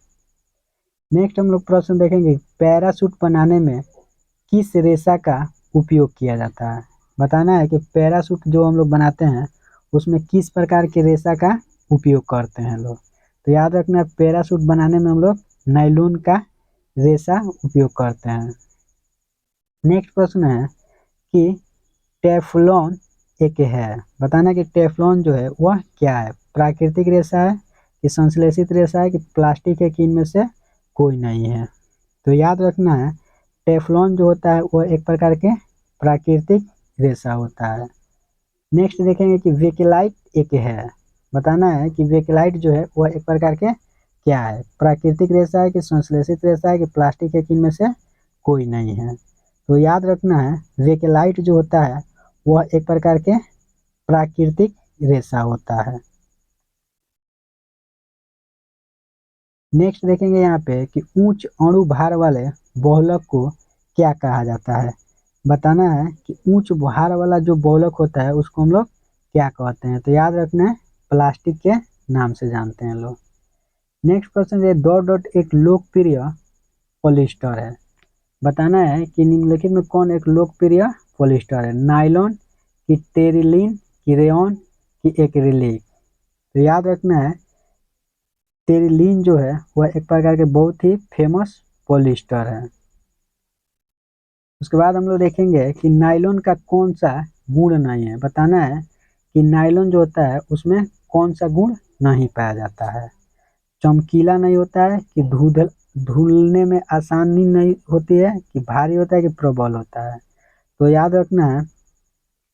Speaker 1: नेक्स्ट हम लोग प्रश्न देखेंगे पैराशूट बनाने में किस रेशा का उपयोग किया जाता है। बताना है कि पैराशूट जो हम लोग बनाते हैं उसमें किस प्रकार के रेशा का उपयोग करते हैं लोग। तो याद रखना पैराशूट बनाने में हम लोग नायलॉन का रेशा उपयोग करते हैं। नेक्स्ट प्रश्न है कि टेफ्लॉन एक है। बताना कि टेफ्लॉन जो है वह क्या है, प्राकृतिक रेशा है कि संश्लेषित रेशा है कि प्लास्टिक है कि इनमें से कोई नहीं है। तो याद रखना है टेफ्लॉन जो होता है वह एक प्रकार के प्राकृतिक रेशा होता है। नेक्स्ट देखेंगे कि वेकेलाइट एक है। बताना है कि वेकेलाइट जो है वह एक प्रकार के क्या है, प्राकृतिक रेशा है कि संश्लेषित रेशा है कि प्लास्टिक है कि इनमें से कोई नहीं है। तो याद रखना है वेकेलाइट जो होता है वह एक प्रकार के प्राकृतिक रेशा होता है। नेक्स्ट देखेंगे यहाँ पे कि उच्च अणु भार वाले बहुलक को क्या कहा जाता है। बताना है कि उच्च भार वाला जो बहुलक होता है उसको हम लोग क्या कहते हैं। तो याद रखना है प्लास्टिक के नाम से जानते हैं लोग। नेक्स्ट क्वेश्चन है डॉट डॉट एक लोकप्रिय पॉलिस्टर है। बताना है कि निम्नलिखित में कौन एक लोकप्रिय पॉलिस्टर है, नायलॉन की टेरिलीन की रेयॉन की एक्रिलिक। तो याद रखना है टेरिलीन जो है वह एक प्रकार के बहुत ही फेमस पॉलिस्टर है। उसके बाद हम लोग देखेंगे कि नायलॉन का कौन सा गुण नहीं है। बताना है कि नायलॉन जो होता है उसमें कौन सा गुण नहीं पाया जाता है, चमकीला नहीं होता है कि धुलने में आसानी नहीं होती है कि भारी होता है कि प्रबल होता है। तो याद रखना है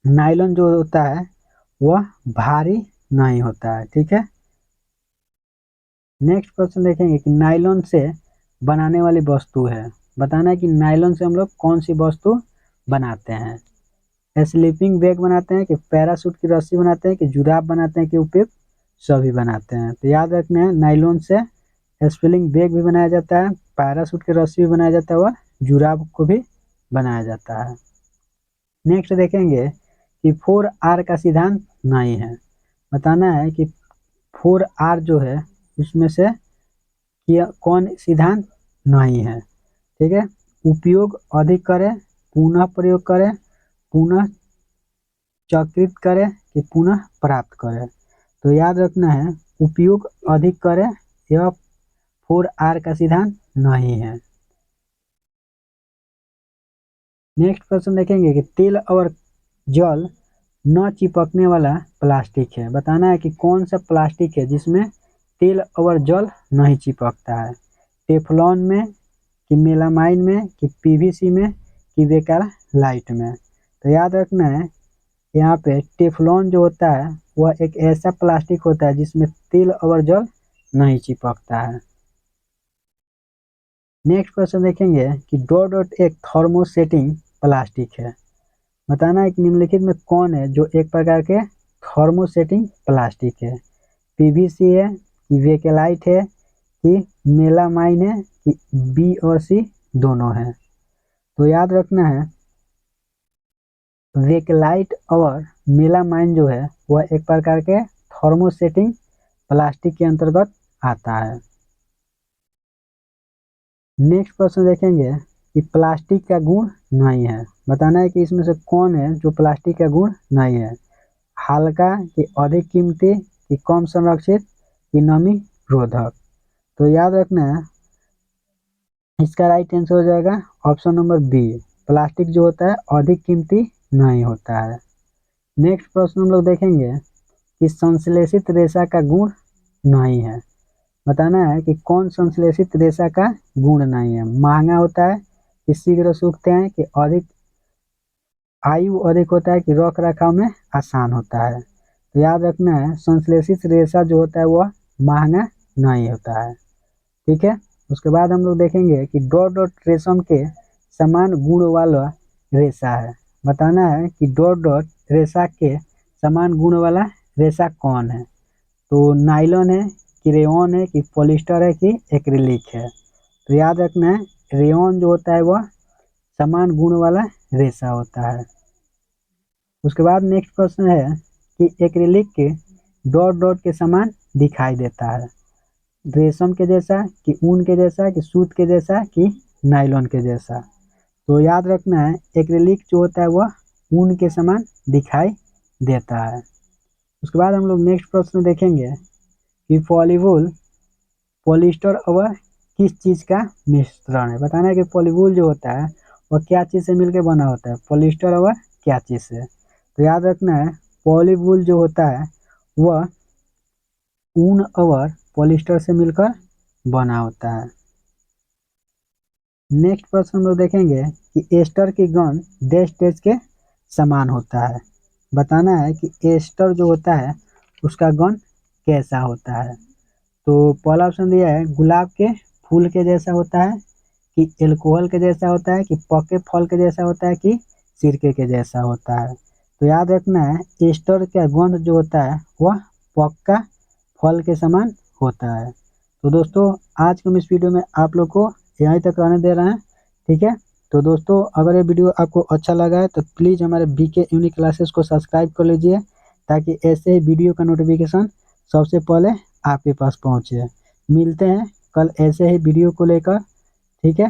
Speaker 1: नायलॉन जो होता है वह भारी नहीं होता है, ठीक है। नेक्स्ट क्वेश्चन देखेंगे कि नायलॉन से बनाने वाली वस्तु है। बताना है कि नायलॉन से हम लोग कौन सी वस्तु बनाते हैं, स्लीपिंग बैग बनाते हैं कि पैराशूट की रस्सी बनाते हैं कि जुराब बनाते हैं कि उपयुक्त सभी बनाते हैं। तो याद रखना है नायलॉन से स्लीपिंग बैग भी बनाया जाता है, पैराशूट की रस्सी भी बनाया जाता है और जुराब को भी बनाया जाता है। नेक्स्ट देखेंगे कि 4R का सिद्धांत नहीं है। बताना है कि 4R जो है उसमें से कौन सिद्धांत नहीं है, ठीक है। उपयोग अधिक करें, पुनः प्रयोग करें, पुनः चक्रित करें कि पुनः प्राप्त करें। तो याद रखना है उपयोग अधिक करें, यह 4R का सिद्धांत नहीं है। नेक्स्ट क्वेश्चन देखेंगे कि तेल और जल न चिपकने वाला प्लास्टिक है। बताना है कि कौन सा प्लास्टिक है जिसमें तेल और जल नहीं चिपकता है, टेफ्लॉन में कि मेलामाइन में कि पीवीसी में कि बेकालाइट में। तो याद रखना है यहाँ पे टेफ्लॉन जो होता है वह एक ऐसा प्लास्टिक होता है जिसमें तेल और जल नहीं चिपकता है। नेक्स्ट क्वेश्चन देखेंगे कि डॉट डॉट एक थर्मोसेटिंग प्लास्टिक है। बताना है कि निम्नलिखित में कौन है जो एक प्रकार के थर्मोसेटिंग प्लास्टिक है, पीवीसी है कि वेकेलाइट है कि मेलामाइन है कि बी और सी दोनों है। तो याद रखना है वेकेलाइट और मेलामाइन जो है वह एक प्रकार के थर्मोसेटिंग प्लास्टिक के अंतर्गत आता है। नेक्स्ट क्वेश्चन देखेंगे कि प्लास्टिक का गुण नहीं है। बताना है कि इसमें से कौन है जो प्लास्टिक का गुण नहीं है, हल्का कि अधिक कीमती कि कम संरक्षित कि नमी रोधक। तो याद रखना है इसका राइट आंसर हो जाएगा ऑप्शन नंबर बी, प्लास्टिक जो होता है अधिक कीमती नहीं होता है। नेक्स्ट प्रश्न हम लोग देखेंगे कि संश्लेषित रेशा का गुण नहीं है। बताना है कि कौन संश्लेषित रेशा का गुण नहीं है, महंगा होता है कि शीघ्र सूखते हैं कि अधिक आयु अधिक होता है कि रख रखाव में आसान होता है। तो याद रखना है संश्लेषित रेशा जो होता है वह महंगा नहीं होता है, ठीक है। उसके बाद हम लोग देखेंगे कि डॉट डॉट रेशम के समान गुण वाला रेशा है। बताना है कि डॉट डॉट रेशा के समान गुण वाला रेशा कौन है। तो नायलॉन है कि रेयॉन है कि पॉलिस्टर है कि एक्रिलिक है। तो याद रखना है रेयॉन जो होता है वह समान गुण वाला रेशा होता है। उसके बाद नेक्स्ट प्रश्न है कि एक्रिलिक के डॉट डॉट के समान दिखाई देता है, रेशम के जैसा कि ऊन के जैसा कि सूत के जैसा कि नायलॉन के जैसा। तो याद रखना है एक्रिलिक जो होता है वह ऊन के समान दिखाई देता है। उसके बाद हम लोग नेक्स्ट प्रश्न देखेंगे कि पॉलीवुल पॉलिस्टर और किस चीज़ का मिश्रण है। बताना है कि पॉलीवुल जो होता है वह क्या चीज़ से मिलकर बना होता है, पॉलिस्टर और क्या चीज़ से। तो याद रखना है पॉलीवुल जो होता है वह ऊन और पॉलिस्टर से मिलकर बना होता है। नेक्स्ट प्रश्न हम लोग देखेंगे कि एस्टर की गंध डैश डैश के समान होता है। बताना है कि एस्टर जो होता है उसका गंध कैसा होता है। तो पहला ऑप्शन दिया है गुलाब के फूल के जैसा होता है, कि एल्कोहल के जैसा होता है, कि पके फल के जैसा होता है, कि सिरके के जैसा होता है। तो याद रखना है एस्टर का गंध जो होता है वह पक्का फल के समान होता है। तो दोस्तों आज के हम इस वीडियो में आप लोग को यहीं तक रहने दे रहे हैं, ठीक है। तो दोस्तों अगर ये वीडियो आपको अच्छा लगा है तो प्लीज़ हमारे बीके यूनिक क्लासेस को सब्सक्राइब कर लीजिए, ताकि ऐसे ही वीडियो का नोटिफिकेशन सबसे पहले आपके पास पहुंचे। मिलते हैं कल ऐसे ही वीडियो को लेकर, ठीक है।